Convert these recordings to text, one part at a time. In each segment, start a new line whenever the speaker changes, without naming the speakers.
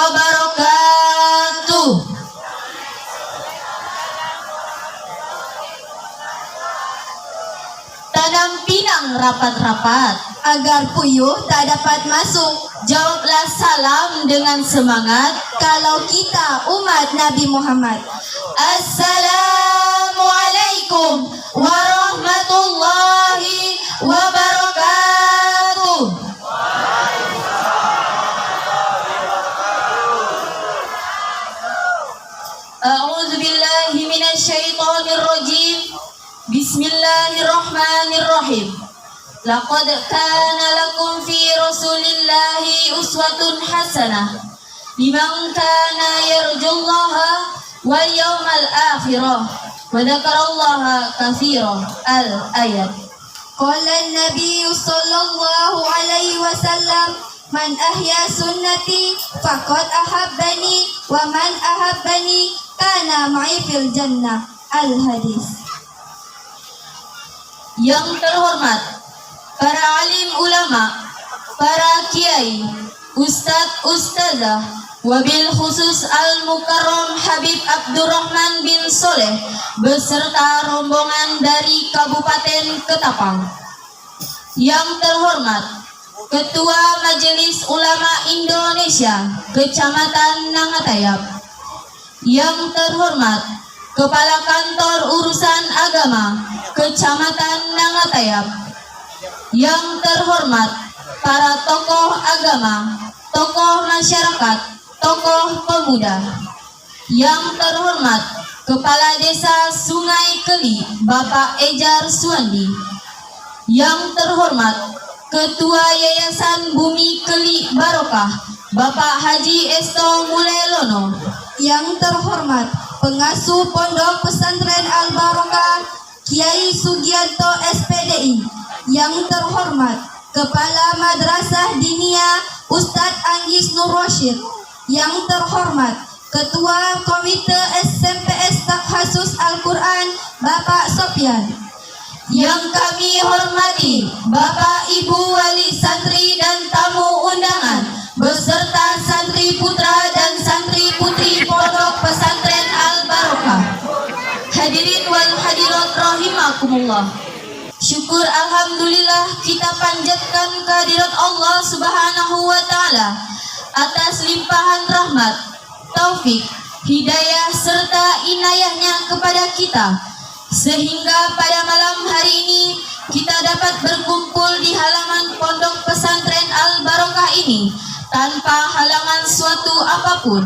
wabarakatuh. Tanam pinang rapat-rapat
agar puyuh tak dapat masuk.
Jawablah salam dengan semangat
Kalau kita umat Nabi Muhammad.
Assalamualaikum warahmatullahi wabarakatuh. A'udzu billahi minasyaitonir rajim. Bismillahirrahmanirrahim. Laqad kana lakum fi Rasulillahi uswatun hasanah liman kana yarjullaha wal yawmal akhirah wa dzakarallaha katsiran. Al-ayat.
Qala an-nabiy sallallahu alaihi wasallam, man ahya sunnati faqad ahabbani wa man ahabbani kana ma'i fil jannah. Al-hadis.
Yang terhormat para alim ulama, para kiai, ustadz, ustazah, wabil khusus Al-Mukarram Habib Abdurrahman bin Soleh beserta rombongan dari Kabupaten Ketapang. Yang terhormat Ketua Majelis Ulama Indonesia Kecamatan Nangatayap. Yang terhormat Kepala Kantor Urusan Agama Kecamatan Nangatayap. Yang terhormat para tokoh agama, tokoh masyarakat, tokoh pemuda. Yang terhormat Kepala Desa Sungai Keli Bapak Ejar Suwandi. Yang terhormat Ketua Yayasan Bumi Keli Barokah Bapak Haji Esto Mulelono.
Yang terhormat Pengasuh Pondok Pesantren Al-Barokah Kiai Sugianto SPDI. Yang terhormat Kepala Madrasah Diniyah Ustadz Anggis Nur Rosyid. Yang terhormat Ketua Komite SMPS Takhasus Al-Quran Bapak Sopyan.
Yang kami hormati Bapak Ibu Wali Santri dan tamu undangan beserta santri putra dan santri putri Pondok Pesantren Al-Barokah. Hadirin wal hadirat rahimakumullah. Syukur alhamdulillah kita panjatkan kehadirat Allah Subhanahu wa taala atas limpahan rahmat, taufik, hidayah serta inayahnya kepada kita sehingga pada malam hari ini kita dapat berkumpul di halaman Pondok Pesantren Al-Barokah ini tanpa halangan suatu apapun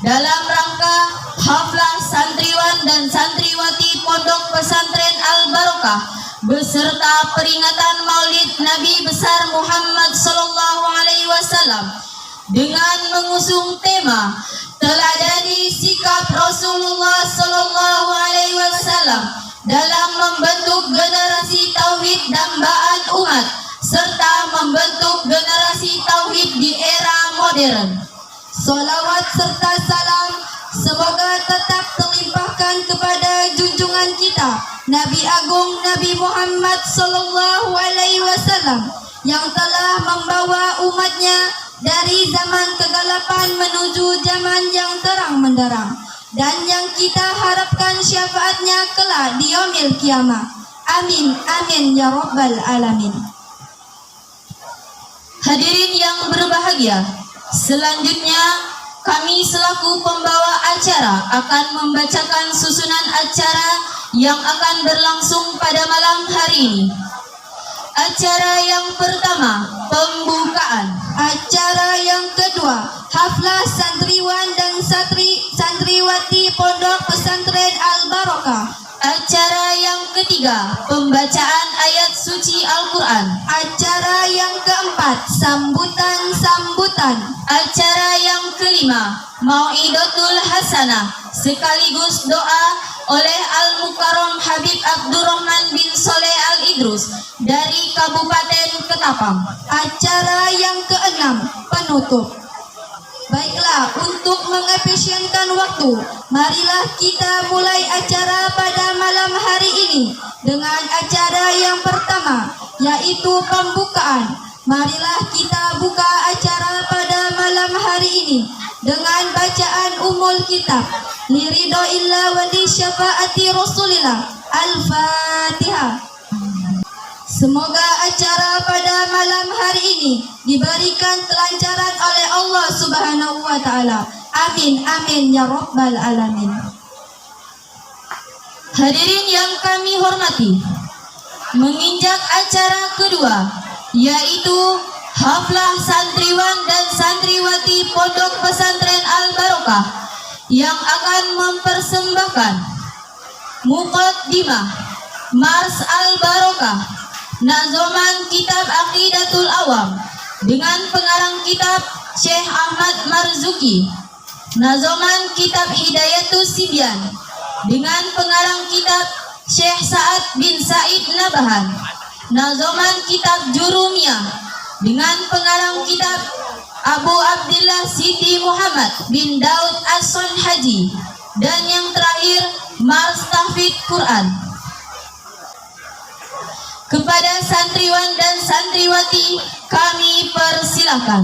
dalam rangka haflah santriwan dan santriwati Pondok Pesantren Al-Barokah beserta peringatan Maulid Nabi besar Muhammad sallallahu alaihi wasallam dengan mengusung tema teladani sikap Rasulullah sallallahu alaihi wasallam dalam membentuk generasi tauhid dambaan umat serta membentuk generasi tauhid di era modern.
Salawat serta salam semoga tetap terlimpahkan kepada junjungan kita Nabi Agung Nabi Muhammad sallallahu alaihi wasallam yang telah membawa umatnya dari zaman kegelapan menuju zaman yang terang menderang dan yang kita harapkan syafaatnya kelak di yaumil kiamah. Amin amin ya rabbal alamin.
Hadirin yang berbahagia, selanjutnya kami selaku pembawa acara akan membacakan susunan acara yang akan berlangsung pada malam hari ini. Acara yang pertama, pembukaan.
Acara yang kedua, haflah santriwan dan santriwati Pondok Pesantren Al-Barokah.
Acara yang ketiga, pembacaan ayat suci Al-Quran.
Acara yang keempat, sambutan-sambutan.
Acara yang kelima, Mau'idatul Hasanah sekaligus doa oleh Al-Mukarram Habib Abdurrahman bin Soleh Al-Idrus dari Kabupaten Ketapang.
Acara yang keenam, penutup. Baiklah, untuk mengefisienkan waktu, marilah kita mulai acara pada malam hari ini dengan acara yang pertama, yaitu pembukaan. Marilah kita buka acara pada malam hari ini dengan bacaan umul kitab liridho illa wali syafaati rasulillah. Al-Fatihah. Semoga acara pada malam hari ini diberikan kelancaran oleh Allah Subhanahu wa taala. Amin amin ya rabbal alamin.
Hadirin yang kami hormati, menginjak acara kedua, yaitu haflah santriwan dan santriwati Pondok Pesantren Al-Barokah yang akan mempersembahkan Muqaddimah Mars Al-Barokah, nazoman kitab Aqidatul Awam dengan pengarang kitab Syekh Ahmad Marzuki, nazoman kitab Hidayatus Sibyan dengan pengarang kitab Syekh Sa'ad bin Said Nabahan, nazoman kitab Jurumiyah dengan pengarang kitab Abu Abdillah Siti Muhammad bin Daud As-Sonhaji, dan yang terakhir Mars Tahfidz Quran. Kepada santriwan dan santriwati kami persilahkan.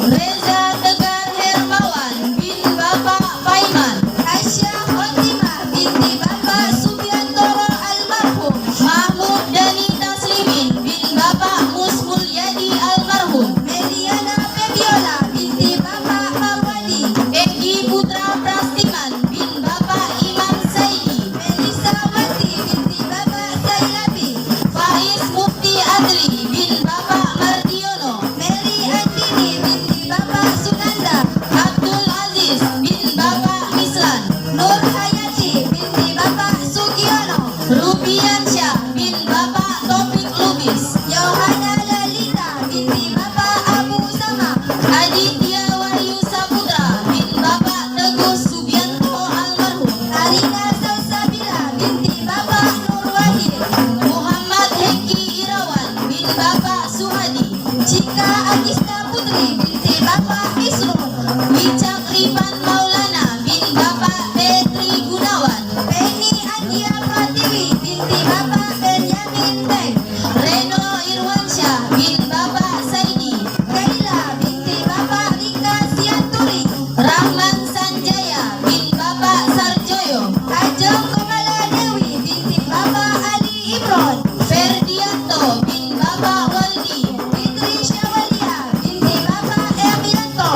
Reza Tegar Hermawan bin Bapak Paiman,
Aisyah Khotimah binti Bapak Subiantoro almarhum,
Mahmud Dani Taslimin bin Bapak Musmul Yadi almarhum,
Mediana Febiola binti Bapak Mawali,
Egi Putra Prastiman bin Bapak Imam Saidi,
Melisa Wati binti Bapak Sailabi,
Faiz Mufti Adli bin Bapak Mardiono,
Mary Andini binti Bapak Sunanda,
Abdul Aziz bin Bapak Mislan,
Nur Hayati binti Bapak Sugiono,
Rubiansyah bin Bapak Topik Lubis,
Yohana Lalita binti Bapak Abu Sama,
Aditya Wahyu Saputra bin Bapak Teguh Subianto almarhum,
Arina Salsabila binti Bapak Nur Wahid,
Muhammad Heki Irawan bin Bapak Suhadi,
Cika Agista Putri binti Bapak Isrul,
Wicak Rifan Maulana bin Bapak Petri Gunawan,
Penny Andia Pratiwi binti Bapak Benyamin Beng,
Reno Irwansyah bin Bapak Saidi,
Kaila binti Bapak Rika Sianturi,
Rahman Sanjaya bin Bapak Sarjoyo,
Ajeng Komala Dewi binti Bapak Ali Imron,
Ferdianto bin Bapak Waldi,
Fitri Syawalia binti Bapak Emianto,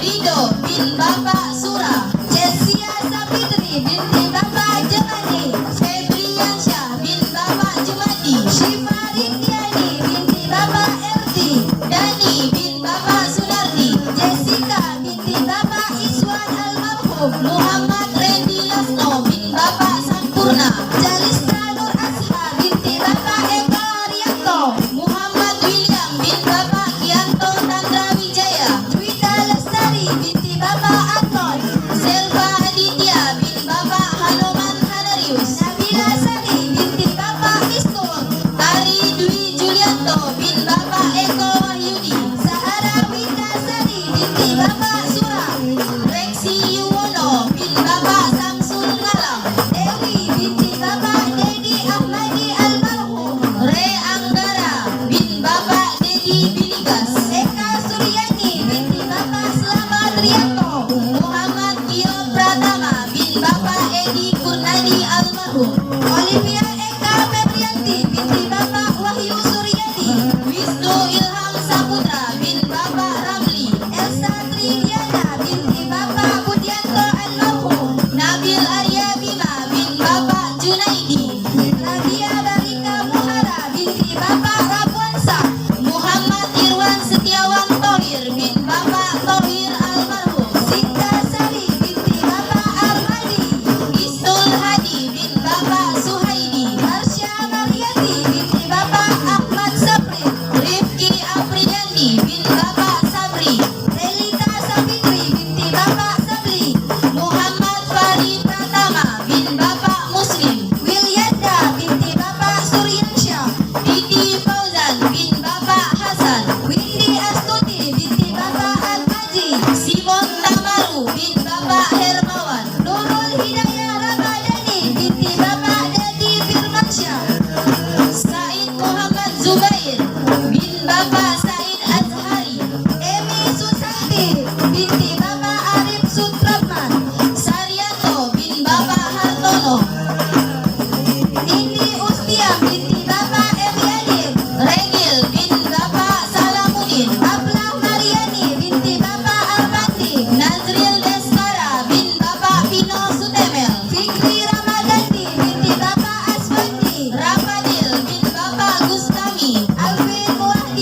Rido bin Bapak Sura,
Jessia Sapitri binti Bapak Jemani,
Febriansyah bin Bapak Jumadi,
Syifa Rindiani binti Bapak Erti,
Dani bin Bapak Sunardi,
Jessica binti Bapak Iswan almarhum,
Muhammad Rendi Lasno bin Bapak Sampurna,
Jalista Nur Asha binti Bapak Eka Arianto,
Muhammad William bin Bapak Kianto Tandra Wijaya,
Dwita Lestari binti Bapak Anton,
Selva Aditya bin Bapak Hanoman Hanarius,
Nabila Sari binti Bapak Mistur,
Ari Dwi Julianto bin Bapak Eko Wahyudi,
Sahara Winda Sari binti Bapak Sura,
Reksi Yuwono bin Bapak Samsul Ngalam,
Dewi binti Bapak Dedi Ahmadi almarhum,
Re Anggara bin Bapak Dedi Biligas,
Eka Suryani binti Bapak Slamet Rianto,
Muhammad Tio Pratama bin Bapak Edi Kurnadi almarhum,
Olivia Eka Febrianti binti Bapak Wahyu Suryadi,
Wisnu Ilham Saputra bin Bapak Ramli,
Elsa Tridiana binti Bapak Budianto almarhum,
Nabil Arya Bima bin Bapak Junaidi,
Nadia Barika Muhara binti Bapak Rabuansa,
Muhammad Irwan Setiawan Tohir bin Bapak Tohir almarhum,
Sinta Sari binti Bapak Armadi,
Istul Hadi bin Bapak Suhaidi,
Marsha Mariati binti Bapak Ahmad Sabri,
Rifki Afriyandi bin Bapak Sabri,
Relita Sapitri binti Bapak Sabli,
Muhammad Fari Pratama bin Bapak Muslim,
Wilyanda binti Bapak Suryansyah,
Titi Fauzan bin Bapak Hasan,
Windy Astuti binti Bapak Al-Haji,
Simon Tamaru bin Bapak Hermawan,
Nurul Hidayah Ramadhani binti Bapak Dadi Firmansyah,
Said Muhammad Zubair bin Bapak Said Azhari,
Emi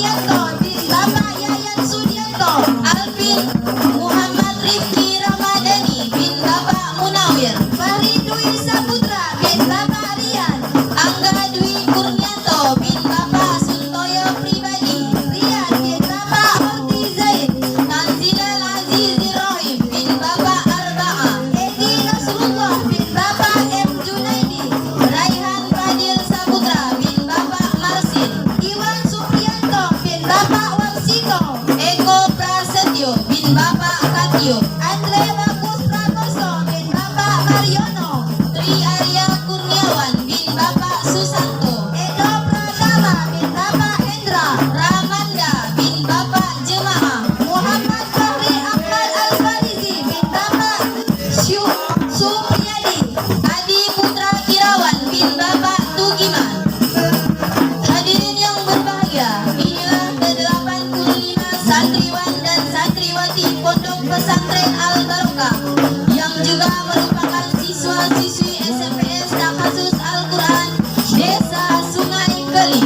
Sudianto bin Bapak Yayan Sudianto,
Alvin Muhammad Rifki Ramadhani bin Bapak Munawir,
Fahri Dwi Saputra bin Bapak Rian,
Angga Dwi Kurnianto bin Bapak Suntoyo Pribadi,
Rian bin Bapak Horti Zaid,
Tanzilal Aziz Rohim bin Bapak Arba'ah,
Edi Nasrullah bin Bapak M Junaidi,
Raihan Fadil Saputra bin Bapak Marsin,
Iwan Supriyanto bin Bapak Warsito,
Eko Prasetyo bin Bapak Katyo,
Andre Bagus Prakoso bin Bapak Mariono,
Tri Arya Kurniawan bin Bapak Susanto,
Edo Pradama bin Bapak Hendra,
Ramanda bin Bapak Jemaah,
Muhammad Fahri Ahmad Al-Farizi bin Bapak Supriyadi,
Adi Putra Kirawan bin Bapak Tugiman. Hadirin yang berbahagia, inilah ke-85 santriwan dan santriwati Pondok Pesantren Al-Barokah yang juga merupakan siswa-siswi SMPS Takhasus Al-Quran Desa Sungai Keli.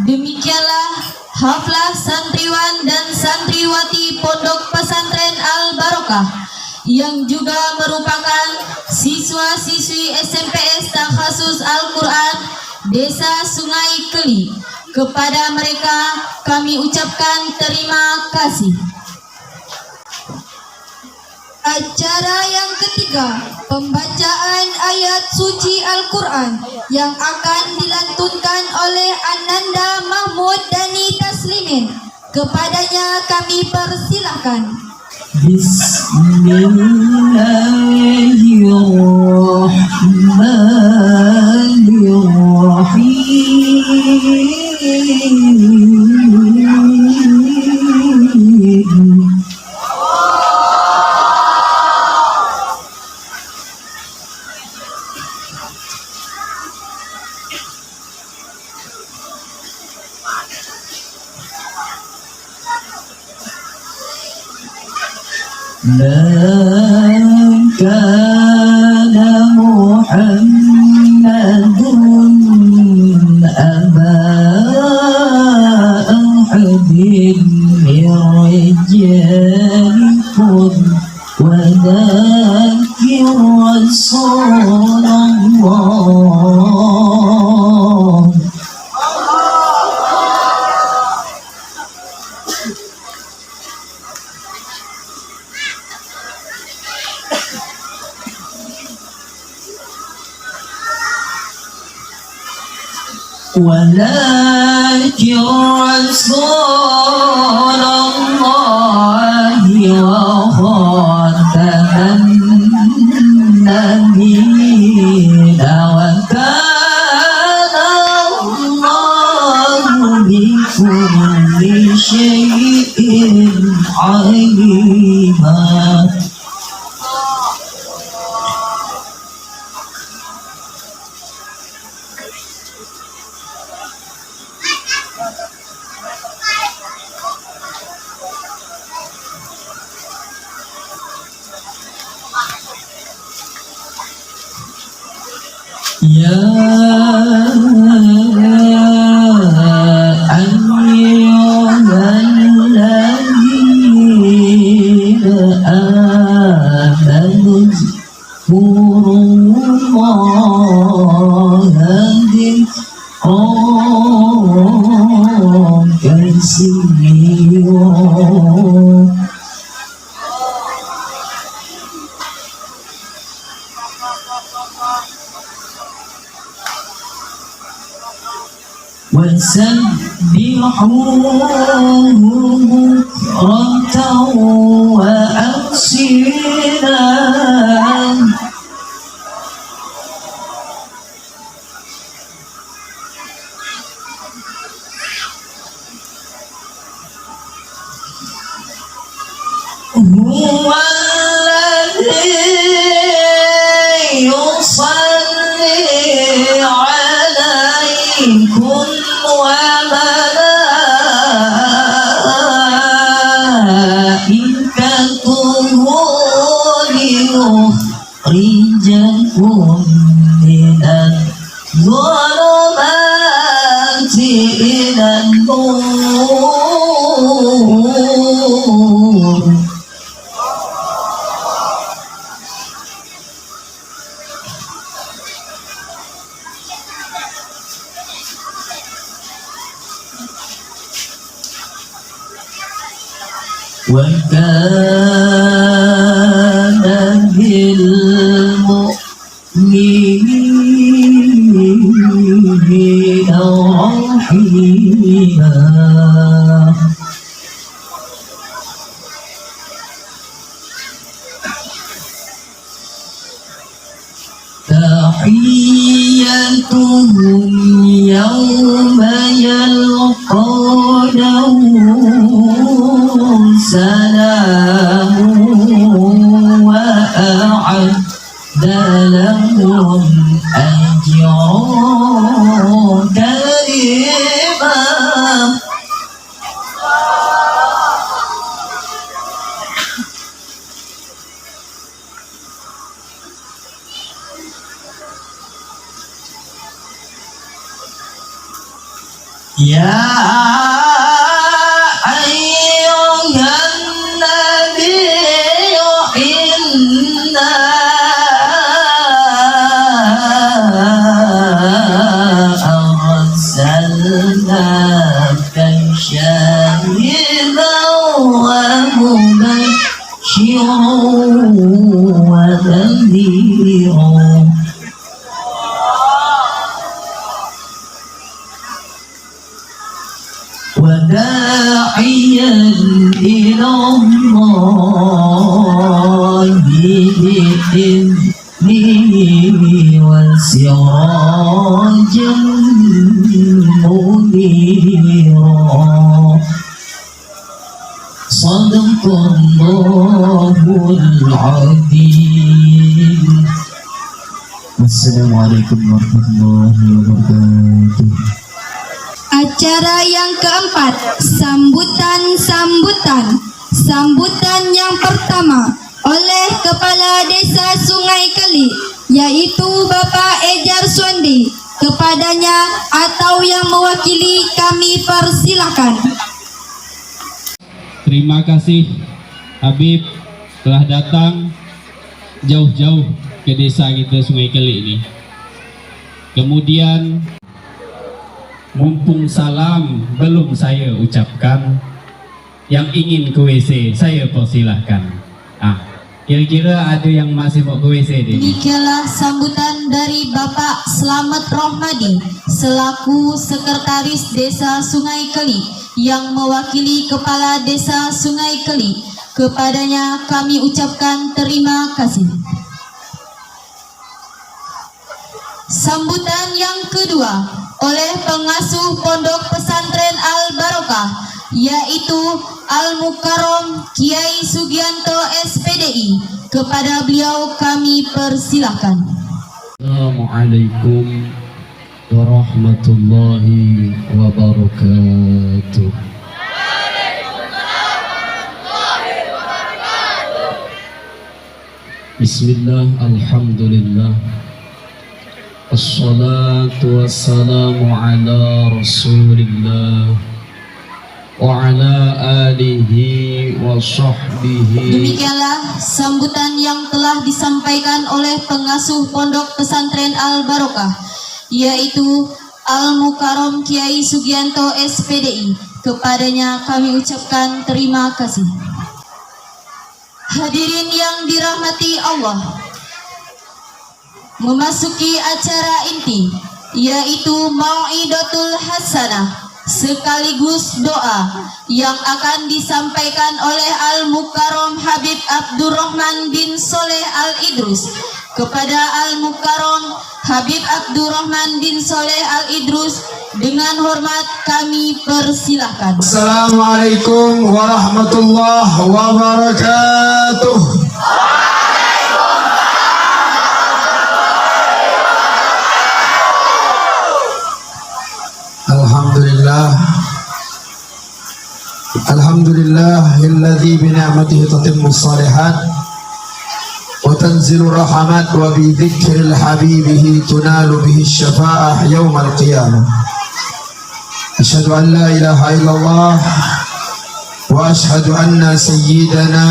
Demikianlah haflah santriwan dan santriwati Pondok Pesantren Al-Barokah yang juga merupakan siswa-siswi SMPS Takhasus Al-Quran Desa Sungai Keli. Kepada mereka kami ucapkan terima kasih.
Acara yang ketiga, pembacaan ayat suci Al-Quran yang akan dilantunkan oleh Ananda Mahmud Dani Taslimin. Kepadanya kami persilahkan.
Bismillahirrahmanirrahim. ما كان محمد أبا أحد من رجالكم ولكن رسول الله. ولكن رسول الله وخاتم النبيين وكان الله بكل شيء عليما. يا أيها الذين آمنوا اذكروا الله ذكرا كثيرا. وسبحوه بكرة وأصيلا. هو الذي يصلي عليكم وملائكته ليطهركم يكن من الظلمات إلى النور وكان بالمؤمنين رحيما تحيتهم يوم يلقونه سلام وأعد لهم أجرا كريما يا أيها النبي إنا أرسلناك شاهدا ومبشرا ونذيرا وداعيا إلى الله بإذنه وسراجا منيرا صدق الله العظيم. Assalamualaikum warahmatullahi wabarakatuh.
Acara yang keempat, sambutan yang pertama oleh Kepala Desa Sungai Keli, yaitu Bapak Ejar Suandi. Kepadanya atau yang mewakili kami persilakan.
Terima kasih Habib telah datang jauh-jauh ke desa kita Sungai Keli ini. Kemudian mumpung salam belum saya ucapkan, yang ingin ke WC saya persilahkan. Kira-kira ada yang masih mau ke WC deh.
Demikianlah sambutan dari Bapak Slamet Rohmadi selaku Sekretaris Desa Sungai Keli yang mewakili Kepala Desa Sungai Keli. Kepadanya kami ucapkan terima kasih. Sambutan yang kedua oleh pengasuh Pondok Pesantren Al-Barokah, yaitu Al-Mukarram Kiai Sugianto SPDI. Kepada beliau kami persilahkan.
Assalamualaikum warahmatullahi wabarakatuh. Bismillah, alhamdulillah, assalatu wassalamu ala rasulillah wa ala alihi wa sahbihi.
Demikianlah sambutan yang telah disampaikan oleh pengasuh Pondok Pesantren Al-Barokah, yaitu Al-Mukarram Kiai Sugianto SPDI. Kepadanya kami ucapkan terima kasih. Hadirin yang dirahmati Allah, memasuki acara inti, yaitu Mau'idatul Hasanah sekaligus doa yang akan disampaikan oleh Al-Mukarram Habib Abdurrahman bin Soleh Al-Idrus. Kepada Al-Mukarram Habib Abdurrahman bin Soleh Al-Idrus dengan hormat kami persilahkan.
Assalamualaikum warahmatullahi wabarakatuh. Alhamdulillahilladzi bi ni'matihi tatimmus shalihat wa وتنزل الرحمات وبذكر الحبيبه تنال به الشفاعة يوم القيامة. أشهد أن لا إله إلا الله وأشهد أن سيدنا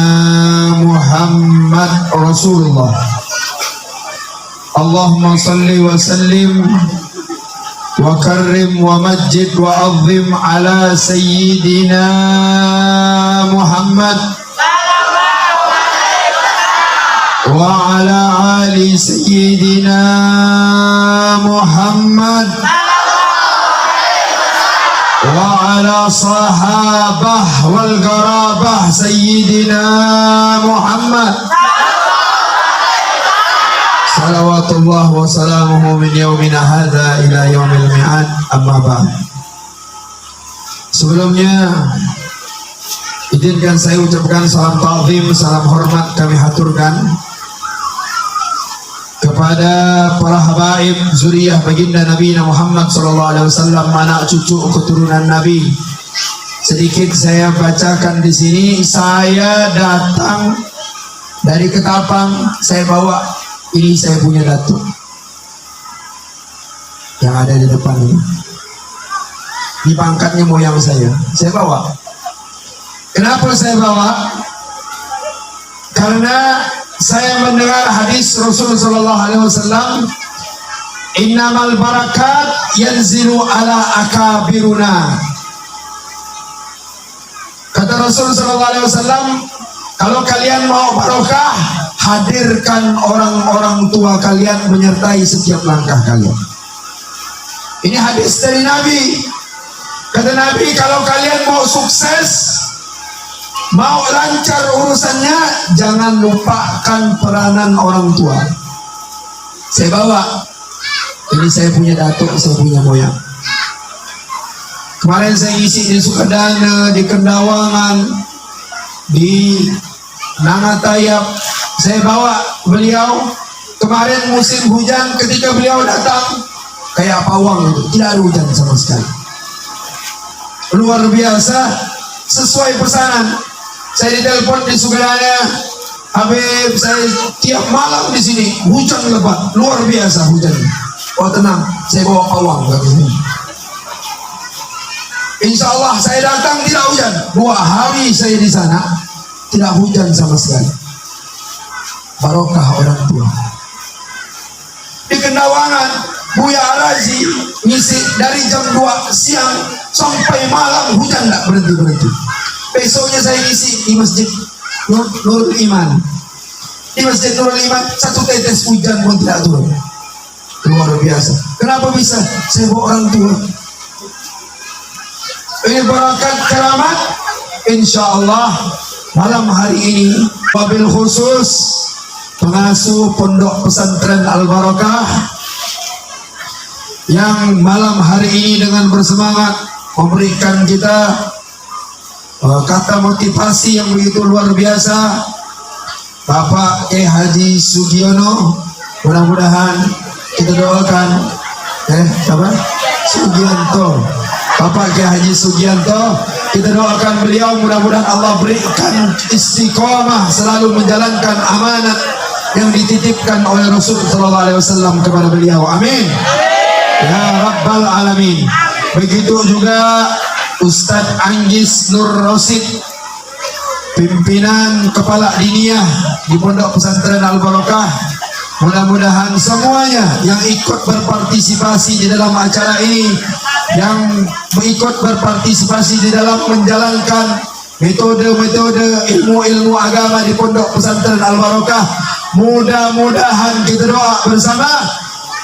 محمد رسول الله. اللهم صل وسلم وكرم ومجد وعظم على سيدنا محمد وعلى آل سيدنا محمد وعلى صحابه والقرابة سيدنا محمد صلوات الله وسلامه من يومنا هذا إلى يوم الميعاد. Amma ba'd. Sebelumnya izinkan saya ucapkan salam ta'zim, salam hormat kami haturkan kepada para habaib zuriyah baginda Nabi Muhammad SAW, anak cucu keturunan Nabi. Sedikit saya bacakan di sini. Saya datang dari Ketapang, saya bawa ini, saya punya datuk yang ada di depan ini. Di pangkatnya moyang saya bawa. Kenapa saya bawa? Karena saya mendengar hadis Rasulullah sallallahu alaihi wasallam, innamal barakat yanzilu ala akabiruna. Kata Rasulullah sallallahu alaihi wasallam, kalau kalian mau barokah, hadirkan orang-orang tua kalian menyertai setiap langkah kalian. Ini hadis dari Nabi. Kata Nabi, kalau kalian mau sukses, mau lancar urusannya, jangan lupakan peranan orang tua. Saya bawa. Ini saya punya datuk, saya punya moyang. Kemarin saya isi di Sukadana, di Kendawangan, di Nangatayap. Saya bawa beliau. Kemarin musim hujan, ketika beliau datang, kayak pawang itu, tidak ada hujan sama sekali. Luar biasa, sesuai pesanan. Saya ditelepon di Sukadana, Habib, saya tiap malam di sini hujan lebat, luar biasa hujan. Oh tenang, saya bawa pawang ke sini. Insya Allah saya datang tidak hujan. 2 hari saya di sana tidak hujan sama sekali. Barokah orang tua. Di Kendawangan, Buya Alazi ngisi dari jam 2 siang sampai malam, hujan tidak berhenti-berhenti. Besoknya saya ngisi di Masjid Nurul Iman. Di Masjid Nurul Iman, 1 tetes hujan pun tidak turun. Luar biasa. Kenapa bisa? Saya bawa orang tua. Ini barakat keramat. Insya Allah malam hari ini wabil khusus pengasuh Pondok Pesantren Al-Barakah yang malam hari ini dengan bersemangat memberikan kita kata motivasi yang begitu luar biasa. Bapak Kiai Haji Sugiono, mudah-mudahan kita doakan Sugianto, Bapak Kiai Haji Sugianto, kita doakan beliau, mudah-mudahan Allah berikan istiqomah selalu menjalankan amanat yang dititipkan oleh Rasul sallallahu alaihi wasallam kepada beliau. Amin ya rabbal alamin. Begitu juga Ustadz Anggis Nur Rosid, pimpinan kepala diniyah di Pondok Pesantren Al-Barakah. Mudah-mudahan semuanya yang ikut berpartisipasi di dalam acara ini, yang ikut berpartisipasi di dalam menjalankan metode-metode ilmu-ilmu agama di Pondok Pesantren Al-Barakah, mudah-mudahan kita doa bersama,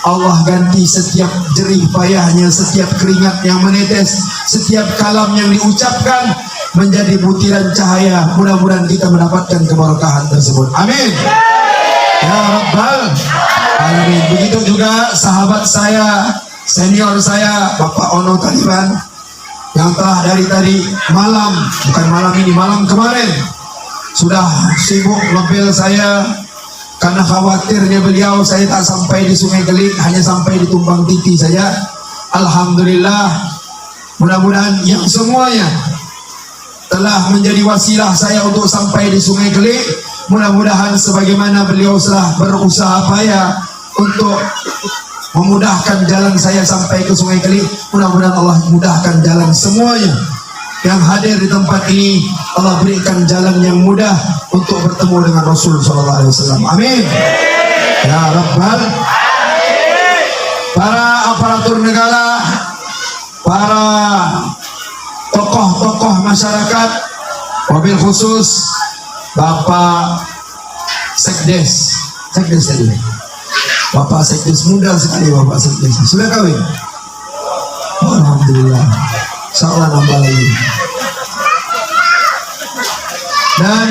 Allah ganti setiap jerih payahnya, setiap keringat yang menetes, setiap kalam yang diucapkan menjadi butiran cahaya. Mudah-mudahan kita mendapatkan keberkahan tersebut. Amin ya rabbal alamin. Begitu juga sahabat saya, senior saya, Bapak Ono Taliban, yang telah dari tadi malam, bukan malam ini, malam kemarin sudah sibuk ngebel saya karena khawatirnya beliau saya tak sampai di Sungai Kelik, hanya sampai di Tumpang Titi saja. Alhamdulillah, mudah-mudahan yang semuanya telah menjadi wasilah saya untuk sampai di Sungai Kelik. mudah-mudahan sebagaimana beliau telah berusaha payah untuk memudahkan jalan saya sampai ke Sungai Keli, mudah-mudahan Allah mudahkan jalan semuanya yang hadir di tempat ini. Allah berikan jalan yang mudah untuk bertemu dengan Rasul sallallahu alaihi wasallam. Amin ya rabbal. Para aparatur negara, para tokoh-tokoh masyarakat, wabil khusus Bapak Sekdes tadi, Bapak Sekdes muda sekali, Bapak Sekdes sudah kawin, alhamdulillah, insyaallah nambah lagi. Dan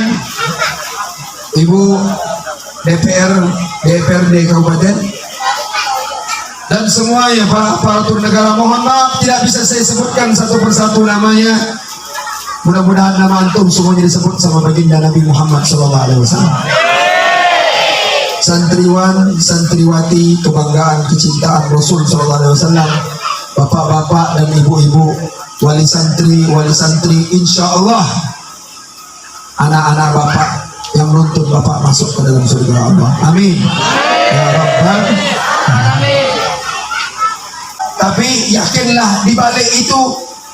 Ibu DPRD Kabupaten dan semuanya para aparatur negara, mohon maaf tidak bisa saya sebutkan satu persatu namanya. Mudah-mudahan nama antum semuanya disebut sama baginda Nabi Muhammad SAW. Santriwan, santriwati, kebanggaan, kecintaan Rasul SAW, bapak-bapak dan ibu-ibu, wali santri, insya Allah anak-anak bapak yang menuntut bapak masuk ke dalam surga Allah. Amin ya Rabbal. Tapi yakinlah di balik itu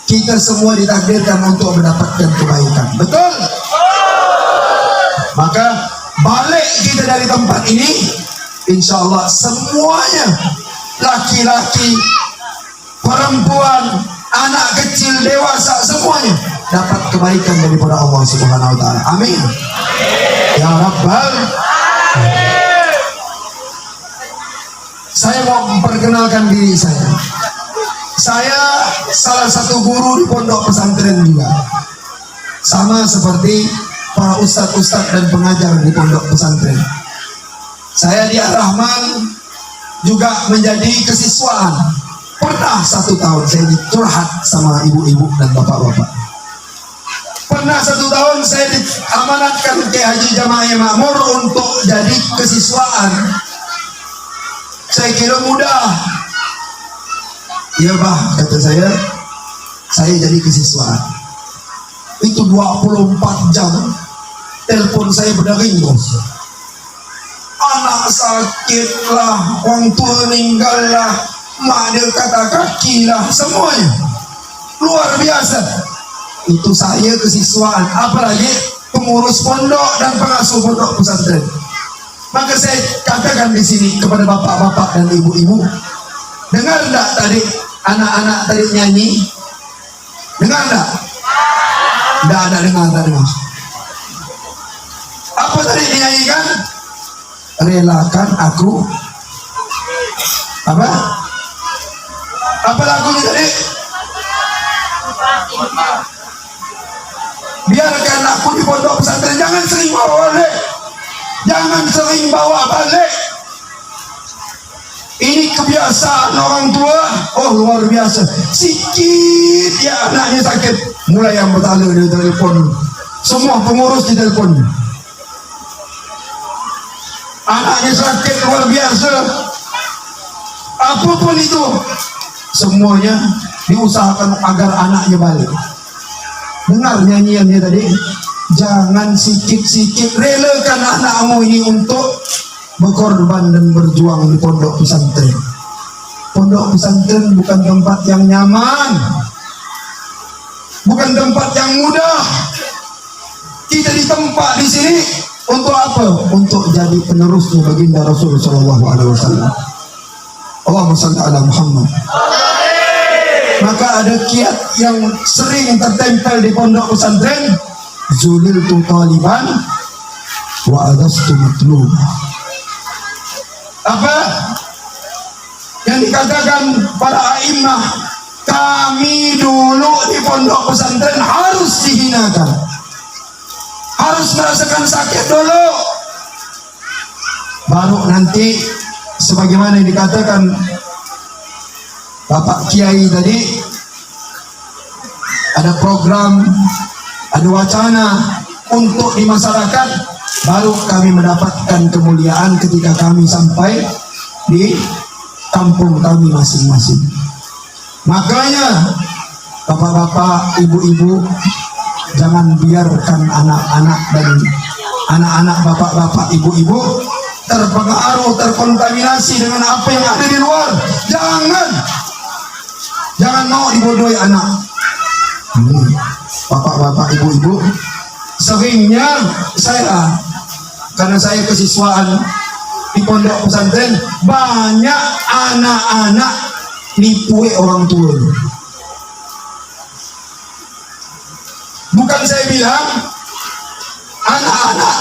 kita semua ditakdirkan untuk mendapatkan kebaikan. Betul? Maka balik kita dari tempat ini, insya Allah semuanya, laki-laki, perempuan, anak kecil, dewasa, semuanya dapat kebaikan daripada Allah Subhanahu wa taala. Amin ya Rabbal. Saya mau memperkenalkan diri saya. Saya salah satu guru di pondok pesantren juga, sama seperti para ustadz-ustadz dan pengajar di pondok pesantren. Saya di Ar-Rahman juga menjadi kesiswaan. Pernah 1 tahun saya dicurhat sama ibu-ibu dan bapak-bapak. Pernah 1 tahun saya diamanatkan ke Haji Jamaah Makmur untuk jadi kesiswaan. Saya kira mudah. Ya bah, kata saya jadi kesiswaan. Itu 24 jam telepon saya berdering, bos. Anak sakit lah, orang tua meninggal lah, mak dia kata kaki lah, semuanya luar biasa. Itu saya kesiswaan, apalagi pengurus pondok dan pengasuh pondok pesantren. Maka saya katakan di sini kepada bapak-bapak dan ibu-ibu, dengar enggak tadi anak-anak tadi nyanyi? Dengar enggak? Enggak ada dengar. Apa tadi dinyanyikan? Relakan aku. Apa? Apa lagunya tadi? Biarkan aku di pondok pesantren, jangan sering bawa balik. Jangan sering bawa balik. Ini kebiasaan orang tua. Oh luar biasa. Sikit ya anaknya sakit, mulai yang bertanya di telepon. Semua pengurus di telepon. Anaknya sakit luar biasa. Apapun itu, semuanya diusahakan agar anaknya balik. Dengar nyanyiannya tadi. Jangan sikit-sikit relakan anakmu ini untuk berkorban dan berjuang di pondok pesantren. Pondok pesantren bukan tempat yang nyaman, bukan tempat yang mudah. Kita ditempa di sini untuk apa? Untuk jadi penerusnya baginda Rasul sallallahu alaihi wasallam. Allahumma shalli ala Muhammad. Maka ada kiat yang sering tertempel di pondok pesantren. Zuliltu taliban wa adastu matlub. Apa yang dikatakan para a'immah, kami dulu di pondok pesantren harus dihinakan, harus merasakan sakit dulu, baru nanti sebagaimana yang dikatakan Bapak Kiai tadi, ada program, ada wacana untuk di masyarakat, baru kami mendapatkan kemuliaan ketika kami sampai di kampung kami masing-masing. Makanya bapak-bapak, ibu-ibu, jangan biarkan anak-anak dan anak-anak, bapak-bapak, ibu-ibu terpengaruh, terkontaminasi dengan apa yang ada di luar. Jangan mau dibodohi anak. Bapak-bapak, ibu-ibu, seringnya saya, karena saya kesiswaan di pondok pesantren, banyak anak-anak nipu orang tua. Bukan saya bilang anak-anak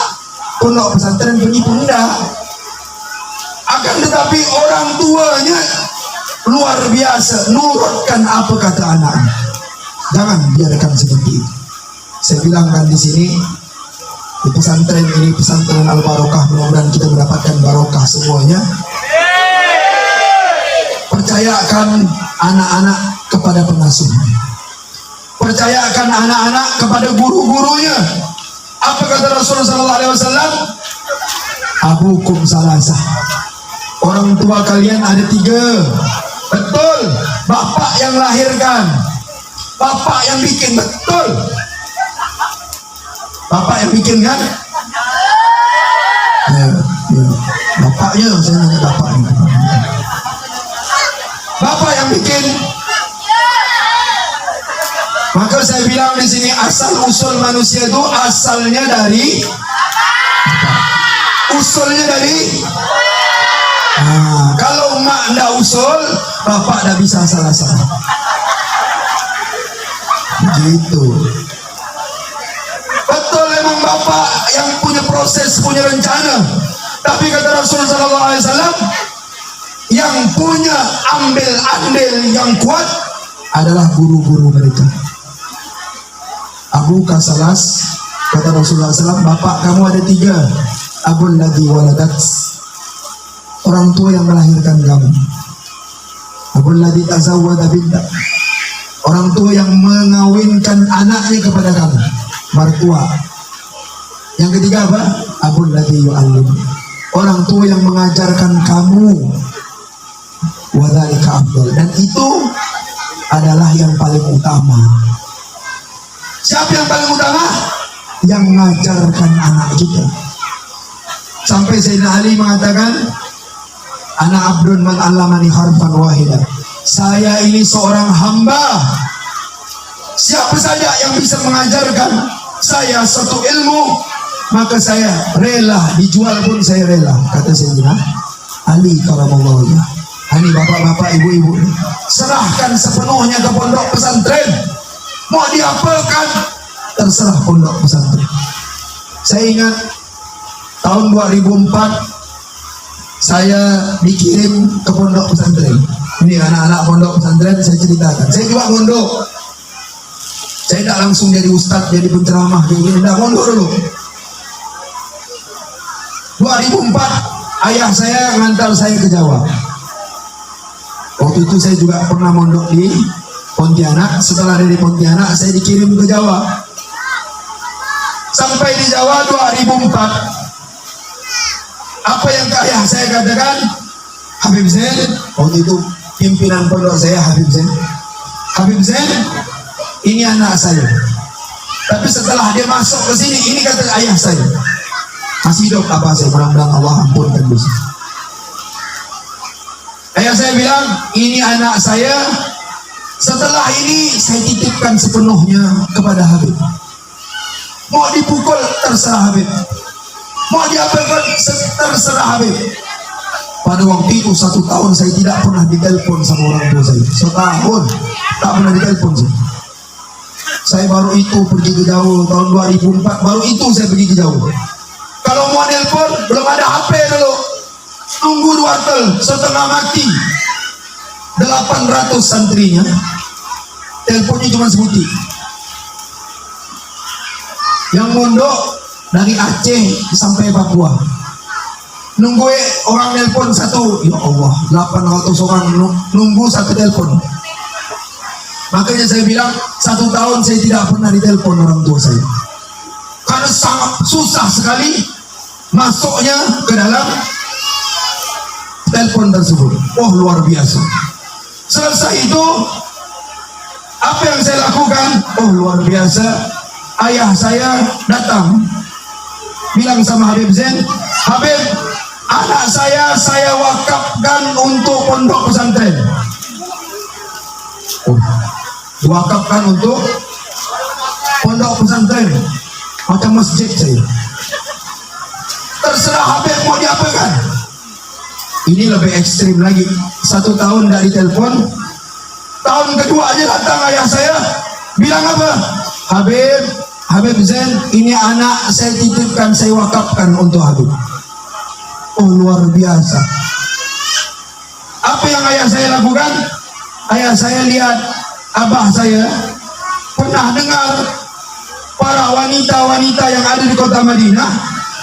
pondok pesantren penipu, enggak. Akan tetapi orang tuanya luar biasa nurutkan apa kata anaknya. Jangan biarkan seperti itu. Saya bilangkan di sini, di pesantren ini, pesantren Al-Barokah, mudah-mudahan kita mendapatkan barokah semuanya. Percayakan anak-anak kepada pengasuhnya. Percayakan anak-anak kepada guru-gurunya. Apa kata Rasulullah SAW? Abukum salasah. Orang tua kalian ada 3. Betul. Bapak yang lahirkan, bapak yang bikin, betul. Bapak yang bikin kan? Ya. Bapaknya, saya nanya bapaknya. Bapak yang bikin. Maka saya bilang di sini, asal usul manusia itu asalnya dari usulnya dari. Nah, kalau emak ndak usul, bapak ndak bisa salah-salah. Begitu. Betul, emang bapak yang punya proses, punya rencana. Tapi kata Rasulullah SAW, yang punya ambil andil yang kuat adalah guru-guru mereka. Abu Kasalas, kata Rasulullah SAW, bapak kamu ada 3. Abul ladzi waladat, orang tua yang melahirkan kamu. Abul ladzi tazawwada binta, orang tua yang mengawinkan anaknya kepada kamu, mertua. Yang ketiga apa? Abul ladzi yu'allim, orang tua yang mengajarkan kamu. Wadzalika afdal, dan itu adalah yang paling utama. Siapa yang paling utama? Yang mengajarkan anak kita. Sampai Sayyidina Ali mengatakan, ana abdun man allamani harfan wahidan, saya ini seorang hamba, siapa saja yang bisa mengajarkan saya satu ilmu, maka saya rela, dijual pun saya rela, kata Sayyidina Ali karamallahu wajhah. Ini bapak-bapak, ibu-ibu, serahkan sepenuhnya ke pondok pesantren. Mau diapakan, terserah pondok pesantren. Saya ingat tahun 2004 saya dikirim ke pondok pesantren. Ini anak-anak pondok pesantren saya ceritakan. Saya juga mondok. Saya tidak langsung jadi ustadz, jadi penceramah kayak gini. Tidak, mondok dulu. 2004 ayah saya ngantar saya ke Jawa. Waktu itu saya juga pernah mondok di Pontianak. Setelah dari Pontianak saya dikirim ke Jawa. Sampai di Jawa 2004, apa yang ke ayah saya katakan, Habib Zain, waktu itu pimpinan pondok saya Habib Zain. Habib Zain, ini anak saya. Tapi setelah dia masuk ke sini, ini kata ayah saya, masih hidup apa saya, mudah-mudahan Allah ampunkan dosa. Ayah saya bilang, ini anak saya. Setelah ini saya titipkan sepenuhnya kepada Habib. Mau dipukul terserah Habib, mau diapakan terserah Habib. Pada waktu itu 1 tahun saya tidak pernah ditelepon sama orang tua saya. 1 tahun tak pernah ditelepon saya. Saya baru itu pergi ke jauh tahun 2004, baru itu saya pergi ke jauh. Kalau mau telepon belum ada HP dulu. Tunggu 2 tahun, setengah mati. 800 santrinya, teleponnya cuma sebuti. Yang mondok dari Aceh sampai Papua, nunggu orang telepon 1, ya Allah, 800 orang nunggu 1 telepon. Makanya saya bilang 1 tahun saya tidak pernah ditelepon orang tua saya, karena sangat susah sekali masuknya ke dalam telepon tersebut. Oh, luar biasa. Selesai itu, apa yang saya lakukan? Oh, luar biasa. Ayah saya datang bilang sama Habib Zain, Habib, anak saya wakafkan untuk pondok pesantren. Oh, diwakafkan untuk pondok pesantren, macam masjid saya. Terserah Habib mau diapakan. Ini lebih ekstrim lagi. 1 tahun dari telepon, tahun kedua aja datang ayah saya, bilang apa? Habib Zain, ini anak saya titipkan, saya wakafkan untuk Habib. Oh, luar biasa. Apa yang ayah saya lakukan? Ayah saya lihat abah saya pernah dengar para wanita-wanita yang ada di kota Madinah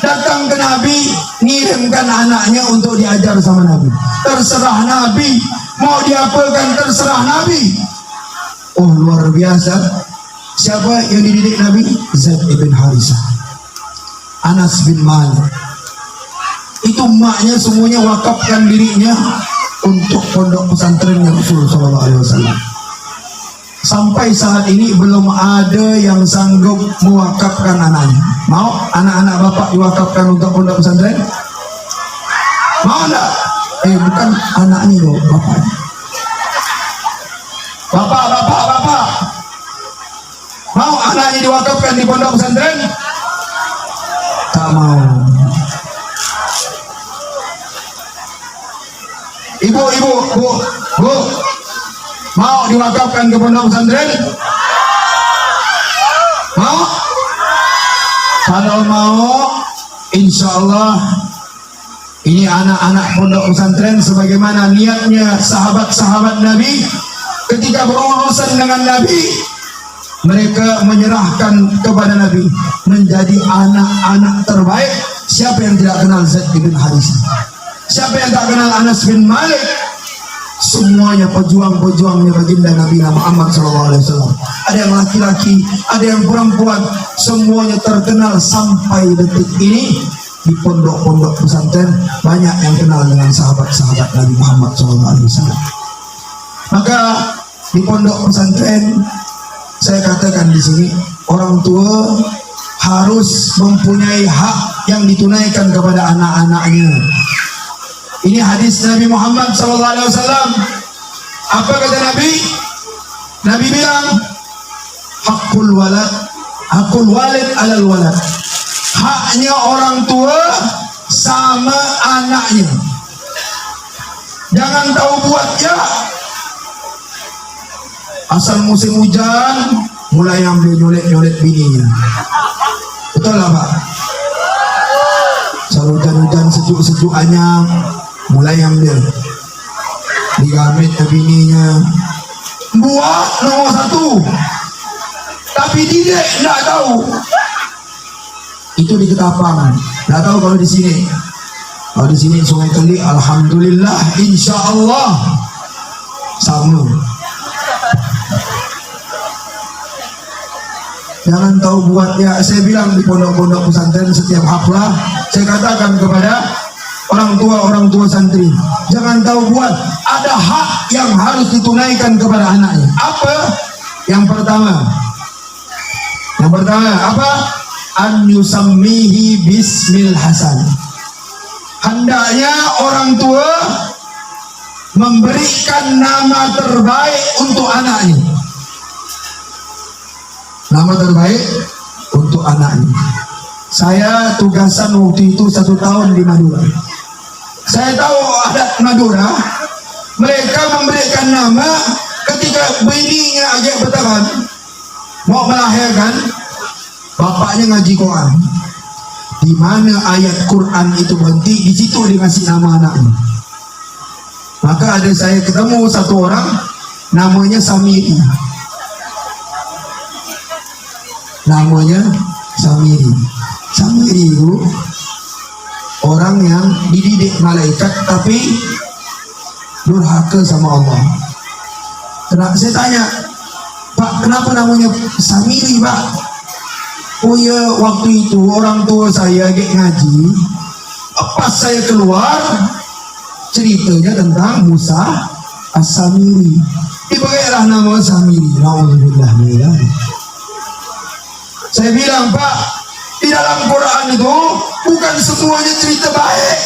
datang ke Nabi, ngirimkan anaknya untuk diajar sama Nabi. Terserah Nabi mau diapakan, terserah Nabi. Oh, luar biasa. Siapa yang dididik Nabi? Zaid ibn Harisah, Anas bin Malik. Itu maknya semuanya wakafkan dirinya untuk pondok pesantrennya Rasulullah SAW. Sampai saat ini belum ada yang sanggup mewakafkan anaknya. Mau anak-anak bapak diwakafkan untuk pondok pesantren? Mau enggak? Bukan anaknya loh, bapaknya. Bapak. Mau anaknya diwakafkan di pondok pesantren? Tak mau. Ibu, bu, mau diwakafkan ke pondok pesantren? Mau? Kalau mau, insya Allah ini anak-anak pondok pesantren sebagaimana niatnya sahabat-sahabat Nabi ketika berurusan dengan Nabi, mereka menyerahkan kepada Nabi menjadi anak-anak terbaik. Siapa yang tidak kenal Zaid bin Harisah? Siapa yang tak kenal Anas bin Malik? Semuanya pejuang-pejuangnya baginda Nabi Muhammad SAW. Ada yang laki-laki, ada yang perempuan, semuanya terkenal sampai detik ini. Di pondok-pondok pesantren banyak yang kenal dengan sahabat-sahabat Nabi Muhammad SAW. Maka di pondok pesantren, saya katakan di sini, orang tua harus mempunyai hak yang ditunaikan kepada anak-anaknya. Ini hadis Nabi Muhammad SAW. Apa kata Nabi? Nabi bilang, hakul walid alal walad. Haknya orang tua sama anaknya. Jangan tahu buat ya. Asal musim hujan mulai ambil nyolet bininya. Betul lah Pak? Asal hujan-hujan sejuk-sejukannya mulai ambil digamit ke bininya. Buat nomor 1, tapi didik tidak tahu. Itu di Ketapang, tidak tahu kalau di sini. Kalau di sini Sungai Keli, alhamdulillah, insya Allah sama. Jangan tahu buat ya. Saya bilang di pondok-pondok pesantren setiap haflah, saya katakan kepada orang tua santri, jangan tahu buat, ada hak yang harus ditunaikan kepada anaknya. Apa? Yang pertama apa? An yusammihi bismil hasan. Hendaknya orang tua memberikan nama terbaik untuk anaknya. Nama terbaik untuk anaknya. Saya tugasan waktu itu 1 tahun di Madura. Saya tahu adat Madura, mereka memberikan nama ketika bininya agak bertahan mau melahirkan, bapaknya ngaji Quran. Di mana ayat Quran itu berhenti, di situ dikasih nama anaknya. Maka ada saya ketemu satu orang, namanya Samiri. Samiri itu orang yang dididik malaikat tapi durhaka sama Allah. Saya tanya, Pak, kenapa namanya Samiri, Pak? Oh ya, waktu itu orang tua saya ngaji, pas saya keluar ceritanya tentang Musa As-Samiri, diberilah nama Samiri. Alhamdulillah. Saya bilang, Pak, Di dalam Quran itu bukan semuanya cerita baik.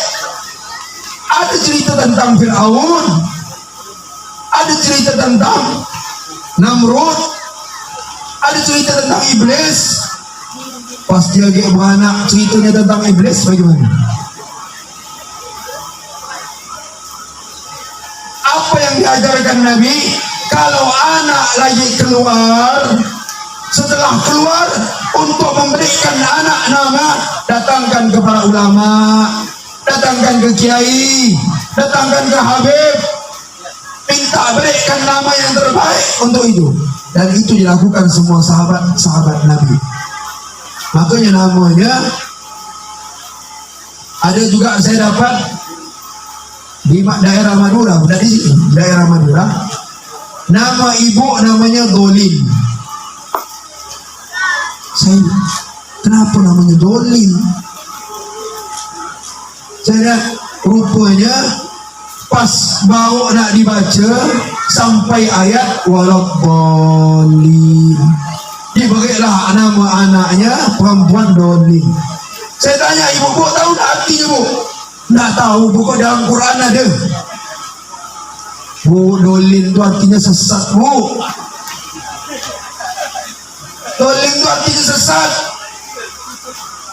Ada cerita tentang Fir'aun, ada cerita tentang Namrud, ada cerita tentang iblis. Pasti lagi beranak ceritanya tentang iblis bagaimana? Apa yang diajarkan Nabi? Kalau anak lagi keluar, setelah keluar untuk memberikan anak nama, datangkan ke para ulama, datangkan ke kiai, datangkan ke habib, minta berikan nama yang terbaik untuk itu. Dan itu dilakukan semua sahabat Nabi. Makanya namanya ada juga saya dapat di daerah Madura, bukan di sini, daerah Madura. Nama ibu namanya Dolin. Saya, kenapa namanya Dolin? Saya rupanya pas bawa nak dibaca sampai ayat waladdallin, diberilah nama anaknya perempuan Dolin. Saya tanya ibu, bu tahu tak artinya bu? Tak tahu, pokok dalam Quran ada. Bu, Dolin itu artinya sesat bu. Dolin itu artinya sesat.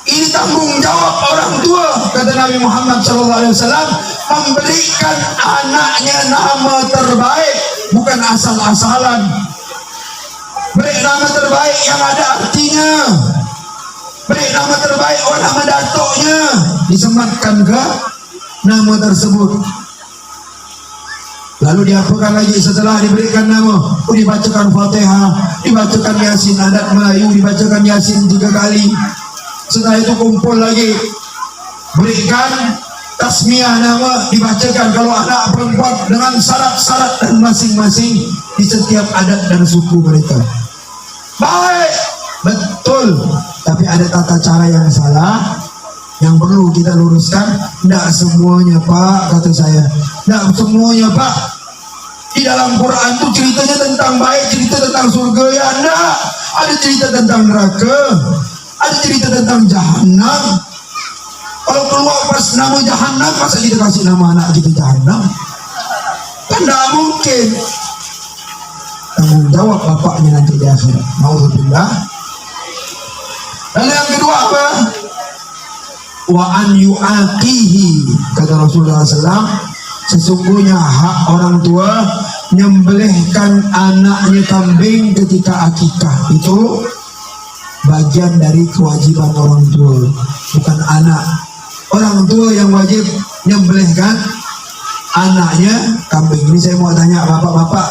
Ini tanggung jawab orang tua, kata Nabi Muhammad SAW, memberikan anaknya nama terbaik, bukan asal-asalan. Beri nama terbaik yang ada artinya. Beri nama terbaik, nama datuknya disematkan ke nama tersebut. Lalu diapakan lagi setelah diberikan nama? Dibacakan Fatihah, dibacakan Yasin, adat Melayu dibacakan Yasin 3 kali. Setelah itu kumpul lagi, berikan tasmiyah nama, dibacakan kalau anak perempuan dengan syarat-syarat dan masing-masing di setiap adat dan suku mereka. Baik, betul, tapi ada tata cara yang salah yang perlu kita luruskan. Tidak semuanya Pak, kata saya, tidak semuanya Pak. Di dalam Quran itu ceritanya tentang baik, cerita tentang surga, ya enggak. Ada cerita tentang neraka, ada cerita tentang jahanam. Kalau keluar pas nama jahanam, masa kita kasih nama anak kita jahanam? Kan tidak mungkin. Tanggung jawab bapaknya nanti di akhirat. Nauzubillah. Lalu yang kedua apa? Wa an yu'aqihi, kata Rasulullah SAW, sesungguhnya hak orang tua nyembelihkan anaknya kambing ketika akikah itu bagian dari kewajiban orang tua, bukan anak. Orang tua yang wajib nyembelihkan anaknya kambing. Ini saya mau tanya bapak-bapak,